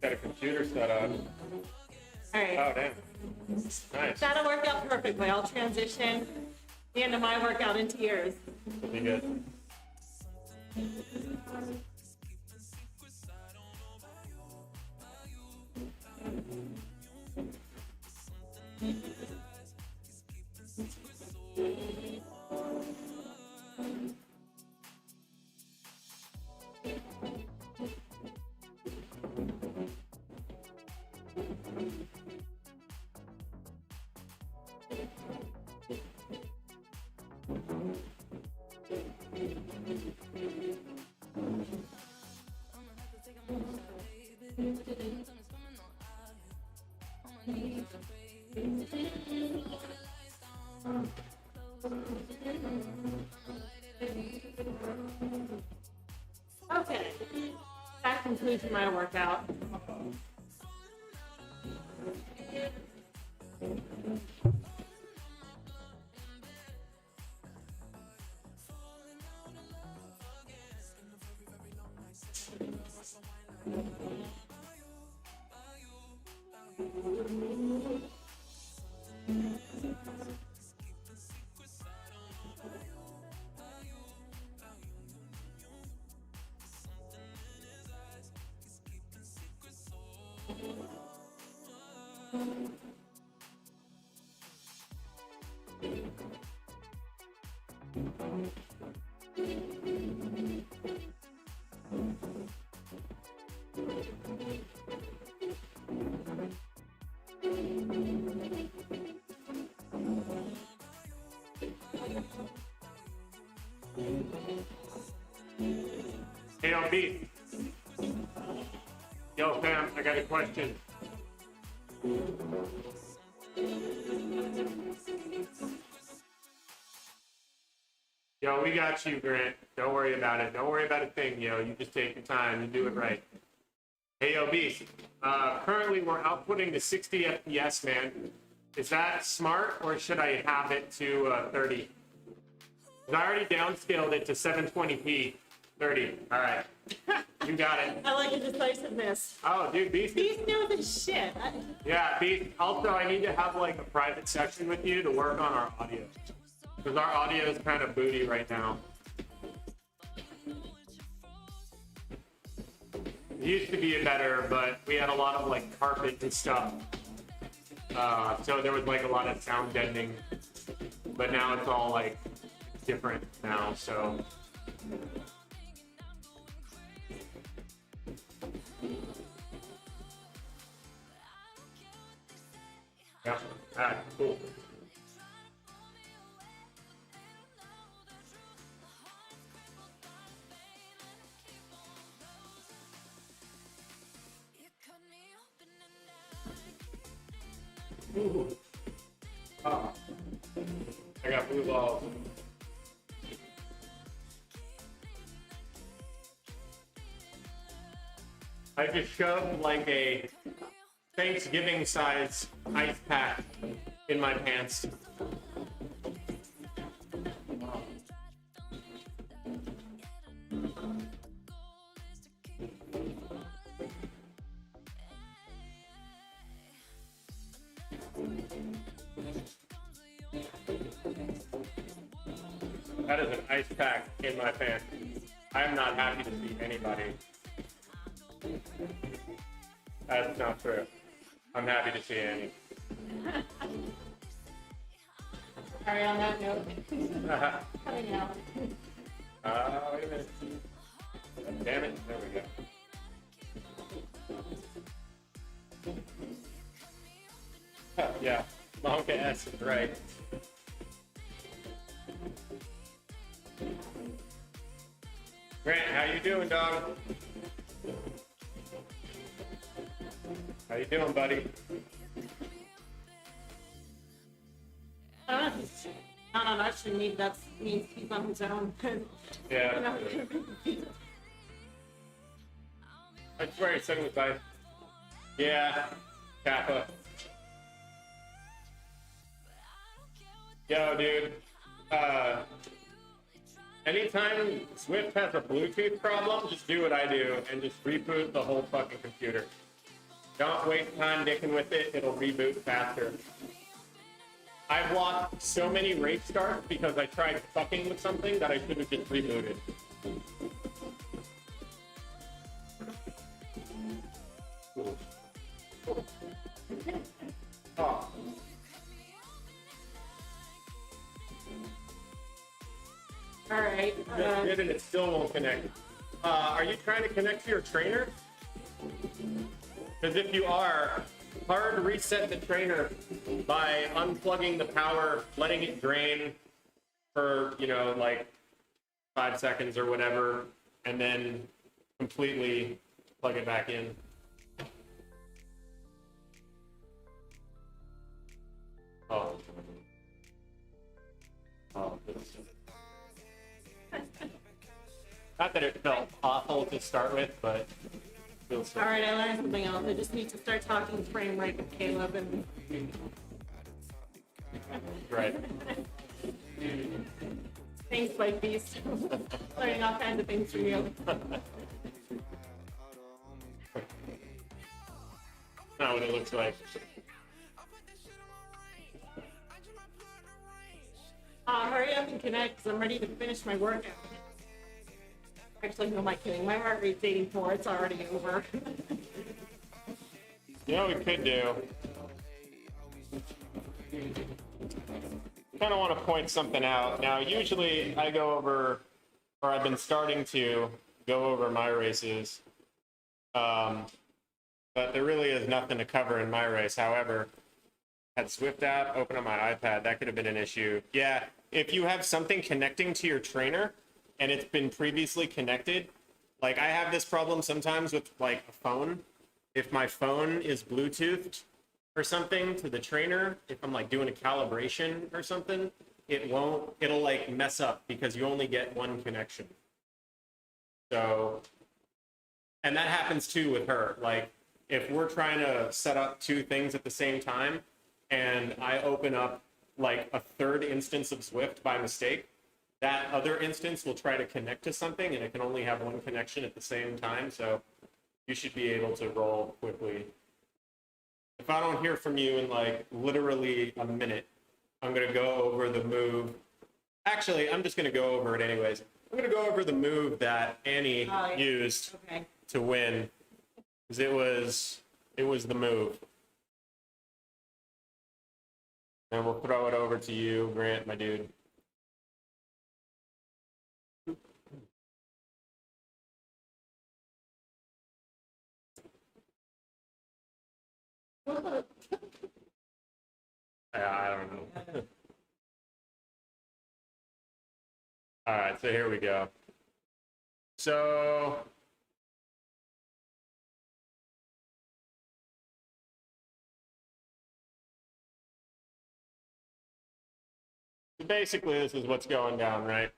Got a computer set up. All right. Oh, damn. Nice. That'll work out perfectly. I'll transition the end of my workout into yours. Be good. Okay. That concludes my workout. Hey, yo, B. Yo, fam, I got a question. Yo, we got you, Grant. Don't worry about it. Don't worry about a thing, yo. You just take your time and do it right. Hey, yo, Beast. Currently, we're outputting to 60 FPS, man. Is that smart, or should I have it to 30? 'Cause I already downscaled it to 720p. 30. All right. You got it. I like the decisiveness. Oh, dude, Beast. Beast knows his shit. Yeah, Beast. Also, I need to have like a private session with you to work on our audio. Because our audio is kind of booty right now. It used to be better, but we had a lot of like carpet and stuff. So there was like a lot of sound deadening. But now it's all like different now, so. Yeah, alright, cool. Ooh. Oh. I got blue balls. I just shoved like a Thanksgiving size ice pack in my pants. That is an ice pack in my pants. I am not happy to see anybody. That's not true. I'm happy to see Annie. Sorry, on that note. Coming out. Wait a minute. Damn it. There we go. Oh, yeah. Monka S is right. Grant, how you doing, dog? How you doing, buddy? No, that shouldn't mean that means he's on his own. Yeah. You know? I swear he said it was like, yeah, Kappa. Yo, dude. Anytime Swift has a Bluetooth problem, just do what I do and just reboot the whole fucking computer. Don't waste time dicking with it, it'll reboot faster. I've lost so many race starts because I tried fucking with something that I should have just rebooted. Oh. All right. Did it still won't connect. Are you trying to connect to your trainer? Because if you are, hard reset the trainer by unplugging the power, letting it drain for, you know, like 5 seconds or whatever, and then completely plug it back in. Oh. Oh, this. Not that it felt awful to start with, but feels so. All right, I learned something else. I just need to start talking frame rate with Caleb and. Right. Things like these. Learning all kinds of things from you. Not what it looks like. Hurry up and connect because I'm ready to finish my workout. Actually, who am I kidding? My heart rate's 84. It's already over. You know what we could do? Kind of want to point something out. Now, usually I go over, or I've been starting to go over my races, but there really is nothing to cover in my race. However, had Swift app open on my iPad, that could have been an issue. Yeah, if you have something connecting to your trainer and it's been previously connected, like I have this problem sometimes with like a phone. If my phone is Bluetoothed or something to the trainer, if I'm like doing a calibration or something, it'll like mess up because you only get one connection. So, and that happens too with her. Like if we're trying to set up two things at the same time and I open up like a third instance of Swift by mistake, that other instance will try to connect to something and it can only have one connection at the same time. So you should be able to roll quickly. If I don't hear from you in like literally a minute, I'm going to go over the move. Actually, I'm just going to go over it anyways. I'm going to go over the move that Annie used to win. Because it was the move. And we'll throw it over to you, Grant, my dude. I don't know. All right, so here we go. So basically this is what's going down, right?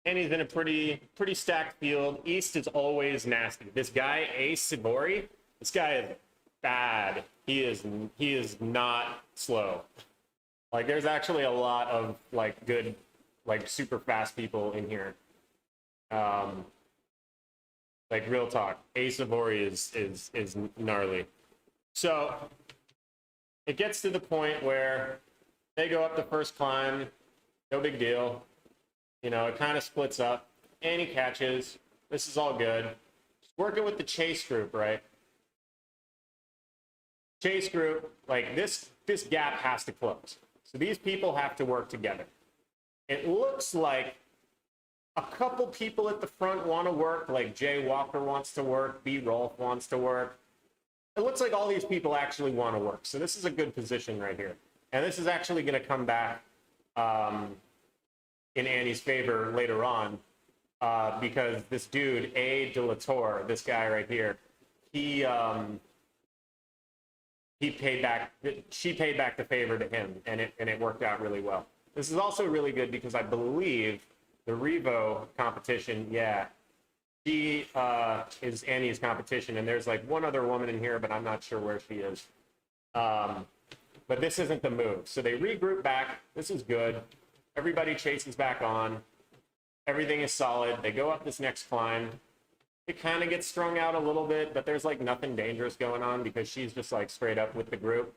Annie's in a pretty stacked field. East is always nasty. This guy, Ace Sibori, this guy is bad. He is not slow. Like, there's actually a lot of like good, like super fast people in here. Like real talk, Ace Sibori is gnarly. So it gets to the point where they go up the first climb, no big deal. You know, it kind of splits up. Annie catches. This is all good. Just working with the chase group, right? Chase group, like this gap has to close. So these people have to work together. It looks like a couple people at the front want to work, like Jay Walker wants to work, B. Rolf wants to work. It looks like all these people actually want to work. So this is a good position right here. And this is actually going to come back in Annie's favor later on because this dude, A. De La Torre, this guy right here, he paid back, she paid back the favor to him, and it worked out really well. This is also really good because I believe the Revo competition, yeah, she is Annie's competition, and there's like one other woman in here, but I'm not sure where she is. But this isn't the move. So they regroup back. This is good. Everybody chases back on. Everything is solid. They go up this next climb. It kind of gets strung out a little bit, but there's like nothing dangerous going on because she's just like straight up with the group.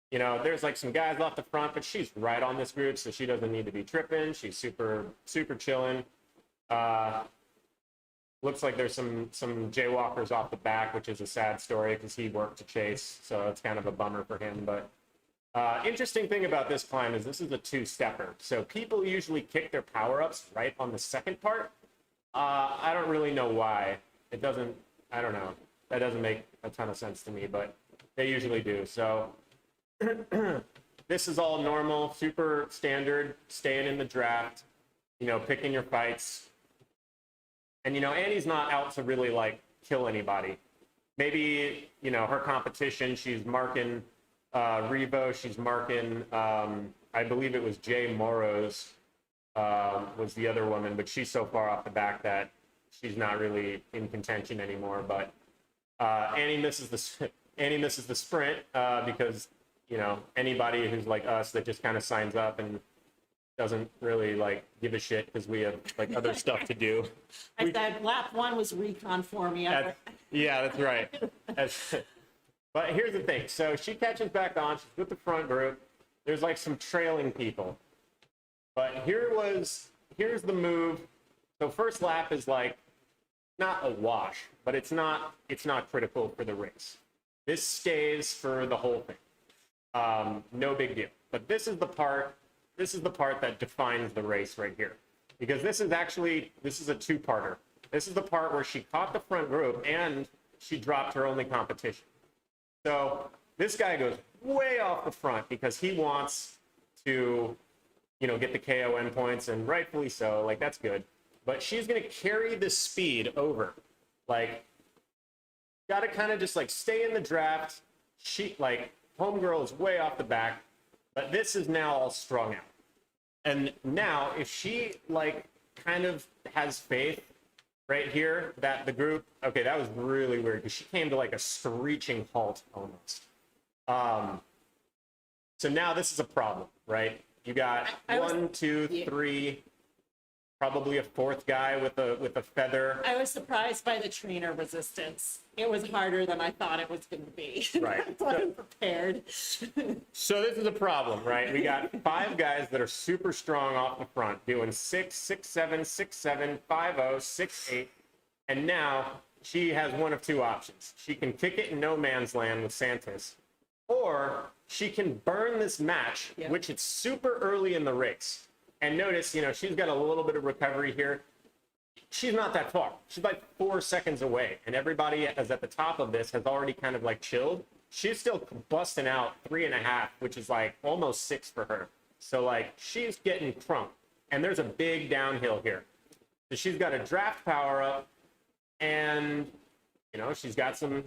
You know, there's like some guys off the front, but she's right on this group, so she doesn't need to be tripping. She's super chilling. Looks like there's some jaywalkers off the back, which is a sad story because he worked to chase, so it's kind of a bummer for him. But interesting thing about this climb is this is a two-stepper. So people usually kick their power-ups right on the second part. I don't really know why. It doesn't, I don't know. That doesn't make a ton of sense to me, but they usually do. So this is all normal, super standard, staying in the draft, you know, picking your fights. And, you know, Annie's not out to really, like, kill anybody. Maybe, you know, her competition, she's marking Revo, she's marking, I believe it was Jay Morrow's, was the other woman, but she's so far off the back that she's not really in contention anymore. But Annie misses the sprint because, you know, anybody who's like us that just kind of signs up and doesn't really like give a shit because we have like other stuff to do. I said lap one was recon for me. Yeah, that's right. But here's the thing. So she catches back on. She's with the front group. There's like some trailing people. But here's the move. So first lap is like not a wash, but it's not critical for the race. This stays for the whole thing. No big deal. But this is the part that defines the race right here. Because this is a two-parter. This is the part where she caught the front group and she dropped her only competition. So this guy goes way off the front because he wants to, you know, get the KO endpoints, and rightfully so, like that's good. But she's gonna carry this speed over. Like, gotta kind of just like stay in the draft. She, like, homegirl is way off the back, but this is now all strung out. And now if she like kind of has faith right here that the group, okay, that was really weird because she came to like a screeching halt almost. So now this is a problem, right? You got one, two, three, probably a fourth guy with a feather. I was surprised by the trainer resistance. It was harder than I thought it was going to be. Right. I wasn't prepared. So this is a problem, right? We got 5 guys that are super strong off the front, doing 6, 6, 7, 6, 7, 5, 0, 6, 8. And now she has one of two options. She can kick it in no man's land with Santos, or she can burn this match, which it's super early in the race. And notice, you know, she's got a little bit of recovery here. She's not that far. She's like 4 seconds away. And everybody is at the top of this has already kind of like chilled. She's still busting out 3.5, which is like almost 6 for her. So like she's getting crunked. And there's a big downhill here. So she's got a draft power up, and you know, she's got some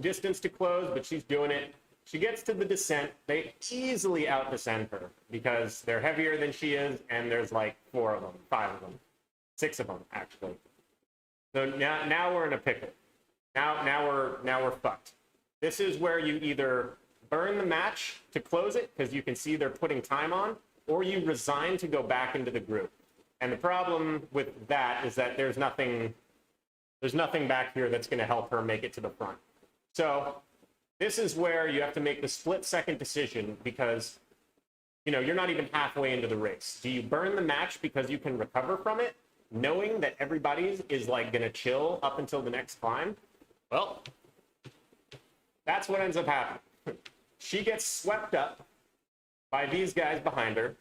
distance to close, but she's doing it. She gets to the descent. They easily out-descend her because they're heavier than she is, and there's like 4 of them, 5 of them, 6 of them actually. So now we're in a pickle. Now we're fucked. This is where you either burn the match to close it because you can see they're putting time on, or you resign to go back into the group. And the problem with that is that there's nothing back here that's going to help her make it to the front. So this is where you have to make the split-second decision because, you know, you're not even halfway into the race. Do you burn the match because you can recover from it, knowing that everybody is like going to chill up until the next climb? Well, that's what ends up happening. She gets swept up by these guys behind her,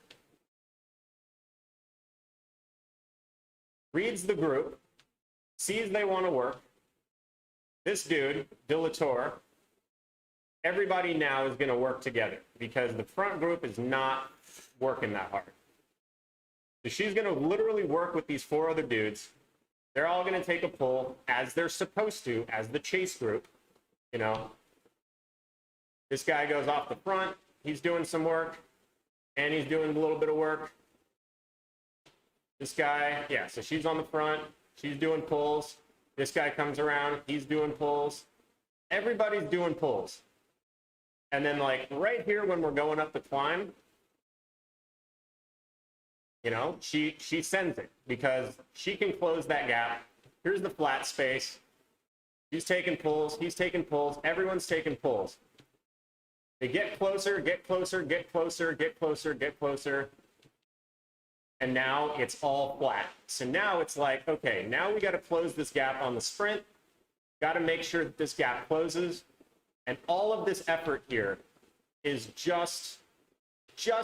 reads the group, sees they want to work. This dude, Dilator, everybody now is going to work together because the front group is not working that hard. So she's going to literally work with these 4 other dudes. They're all going to take a pull as they're supposed to, as the chase group, you know. This guy goes off the front. He's doing some work, and he's doing a little bit of work. This guy, yeah, so she's on the front. She's doing pulls. This guy comes around. He's doing pulls. Everybody's doing pulls. And then, like, right here when we're going up the climb, you know, she sends it because she can close that gap. Here's the flat space. She's taking pulls. He's taking pulls. Everyone's taking pulls. They get closer, get closer, get closer, get closer, get closer. And now it's all flat. So now it's like, okay, now we got to close this gap on the sprint. Got to make sure that this gap closes. And all of this effort here is just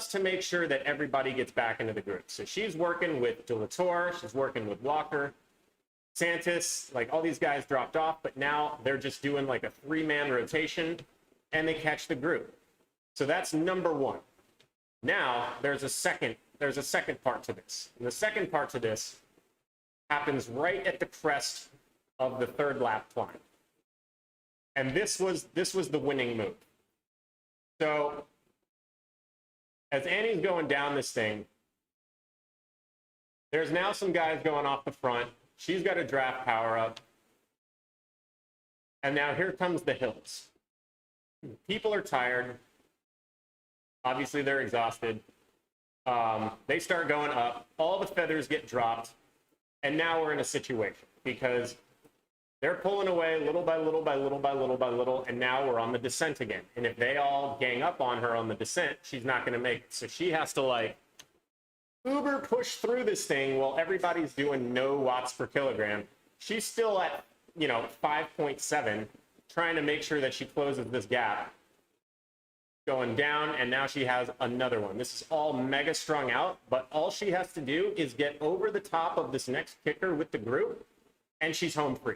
to make sure that everybody gets back into the group. So she's working with Dilator, she's working with Walker, Santis, like all these guys dropped off, but now they're just doing like a 3-man rotation and they catch the group. So that's number 1. Now there's a second part to this. And the second part to this happens right at the crest of the 3rd lap climb. And this was the winning move. So as Annie's going down this thing, there's now some guys going off the front. She's got a draft power up. And now here comes the hills. People are tired. Obviously, they're exhausted. They start going up. All the feathers get dropped. And now we're in a situation because they're pulling away little by little by little by little by little, and now we're on the descent again. And if they all gang up on her on the descent, she's not going to make it. So she has to, like, uber push through this thing while everybody's doing no watts per kilogram. She's still at, you know, 5.7, trying to make sure that she closes this gap. Going down, and now she has another one. This is all mega strung out, but all she has to do is get over the top of this next kicker with the group, and she's home free.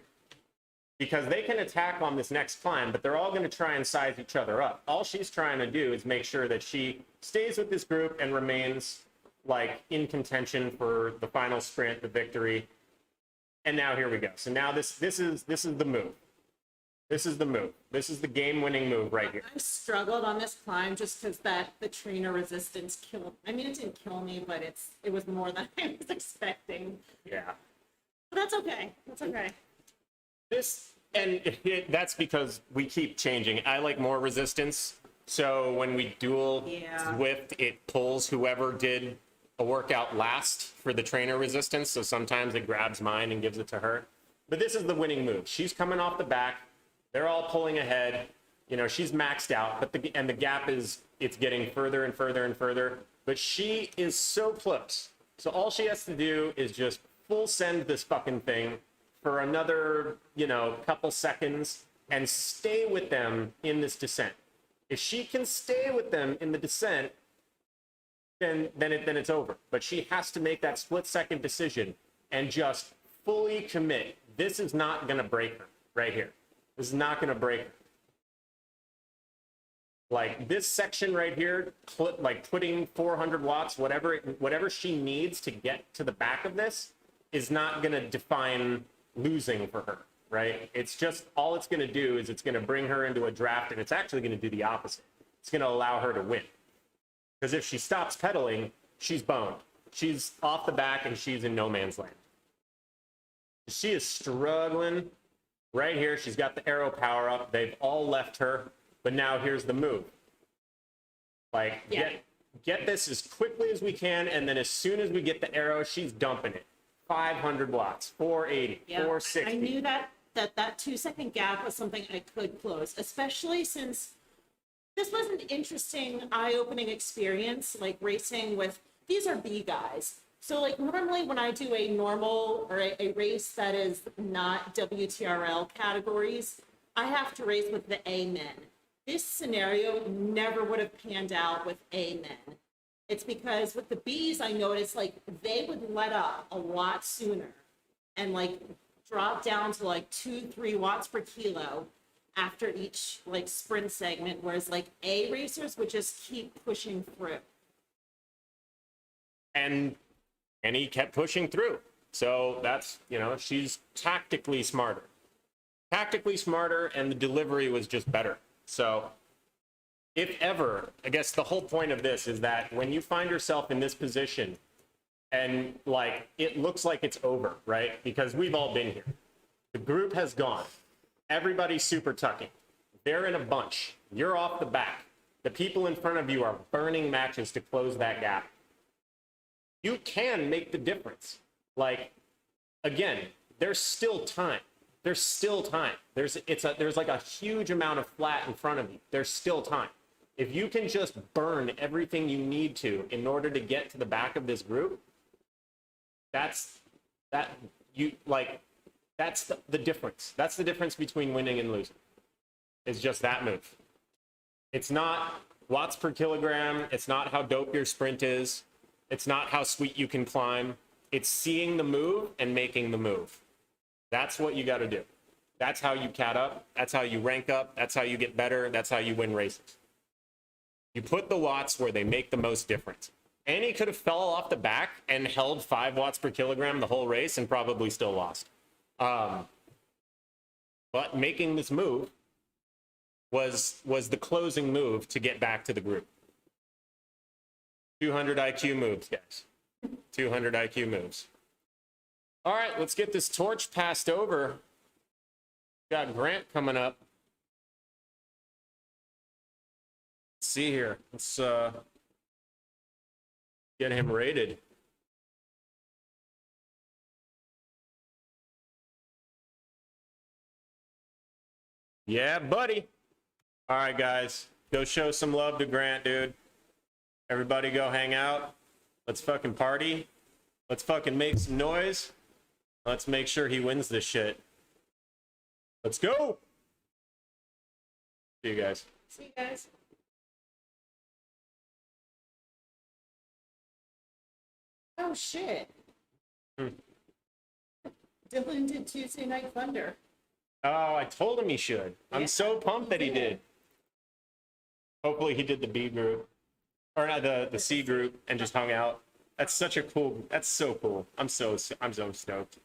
Because they can attack on this next climb, but they're all going to try and size each other up. All she's trying to do is make sure that she stays with this group and remains, like, in contention for the final sprint, the victory. And now here we go. So now this is the move. This is the move. This is the game-winning move right here. I struggled on this climb just because the trainer resistance killed. I mean, it didn't kill me, but it was more than I was expecting. Yeah. But that's okay. That's okay. That's because we keep changing. I like more resistance. So when we dual Zwift, it pulls whoever did a workout last for the trainer resistance. So sometimes it grabs mine and gives it to her. But this is the winning move. She's coming off the back. They're all pulling ahead. You know, she's maxed out, but the gap it's getting further and further and further. But she is so close. So all she has to do is just full send this fucking thing for another, you know, couple seconds and stay with them in this descent. If she can stay with them in the descent, then it's over. But she has to make that split-second decision and just fully commit. This is not going to break her right here. This is not going to break her. Like this section right here, like putting 400 watts, whatever she needs to get to the back of this is not going to define losing for her. right? It's just, all it's going to do is it's going to bring her into a draft, and it's actually going to do the opposite. It's going to allow her to win. Because if she stops pedaling, she's boned. She's off the back, and she's in no man's land. She is struggling right here. She's got the arrow power up. They've all left her, but now here's the move. Like, get this as quickly as we can, and then as soon as we get the arrow, she's dumping it. 500 watts, 480, 460. I knew that 2-second gap was something I could close, especially since this was an interesting, eye-opening experience, like racing with, these are B guys. So like normally when I do a normal or a race that is not WTRL categories, I have to race with the A men. This scenario never would have panned out with A men. It's because with the Bs, I noticed like they would let up a lot sooner and like drop down to like 2-3 watts per kilo after each like sprint segment, whereas like A racers would just keep pushing through. And he kept pushing through. So that's, you know, she's tactically smarter. Tactically smarter, and the delivery was just better. So if ever, I guess the whole point of this is that when you find yourself in this position and like it looks like it's over, right? Because we've all been here. The group has gone. Everybody's super tucking. They're in a bunch. You're off the back. The people in front of you are burning matches to close that gap. You can make the difference. Like, again, there's still time. There's still time. There's like a huge amount of flat in front of you. There's still time. If you can just burn everything you need to in order to get to the back of this group, that's the difference. That's the difference between winning and losing. It's just that move. It's not watts per kilogram. It's not how dope your sprint is. It's not how sweet you can climb. It's seeing the move and making the move. That's what you got to do. That's how you cat up. That's how you rank up. That's how you get better. That's how you win races. You put the watts where they make the most difference. Annie could have fell off the back and held 5 watts per kilogram the whole race and probably still lost. But making this move was the closing move to get back to the group. 200 IQ moves, guys. 200 IQ moves. All right, let's get this torch passed over. Got Grant coming up. Let's see here. Let's get him rated. Yeah, buddy. All right, guys. Go show some love to Grant, dude. Everybody go hang out. Let's fucking party. Let's fucking make some noise. Let's make sure he wins this shit. Let's go. See you guys. See you guys. Oh shit. Dylan did Tuesday Night Thunder. Oh, I told him he should. I'm so pumped that he did. Hopefully he did the B group. Or not the C group and just hung out. That's such a cool, that's so cool. I'm so stoked.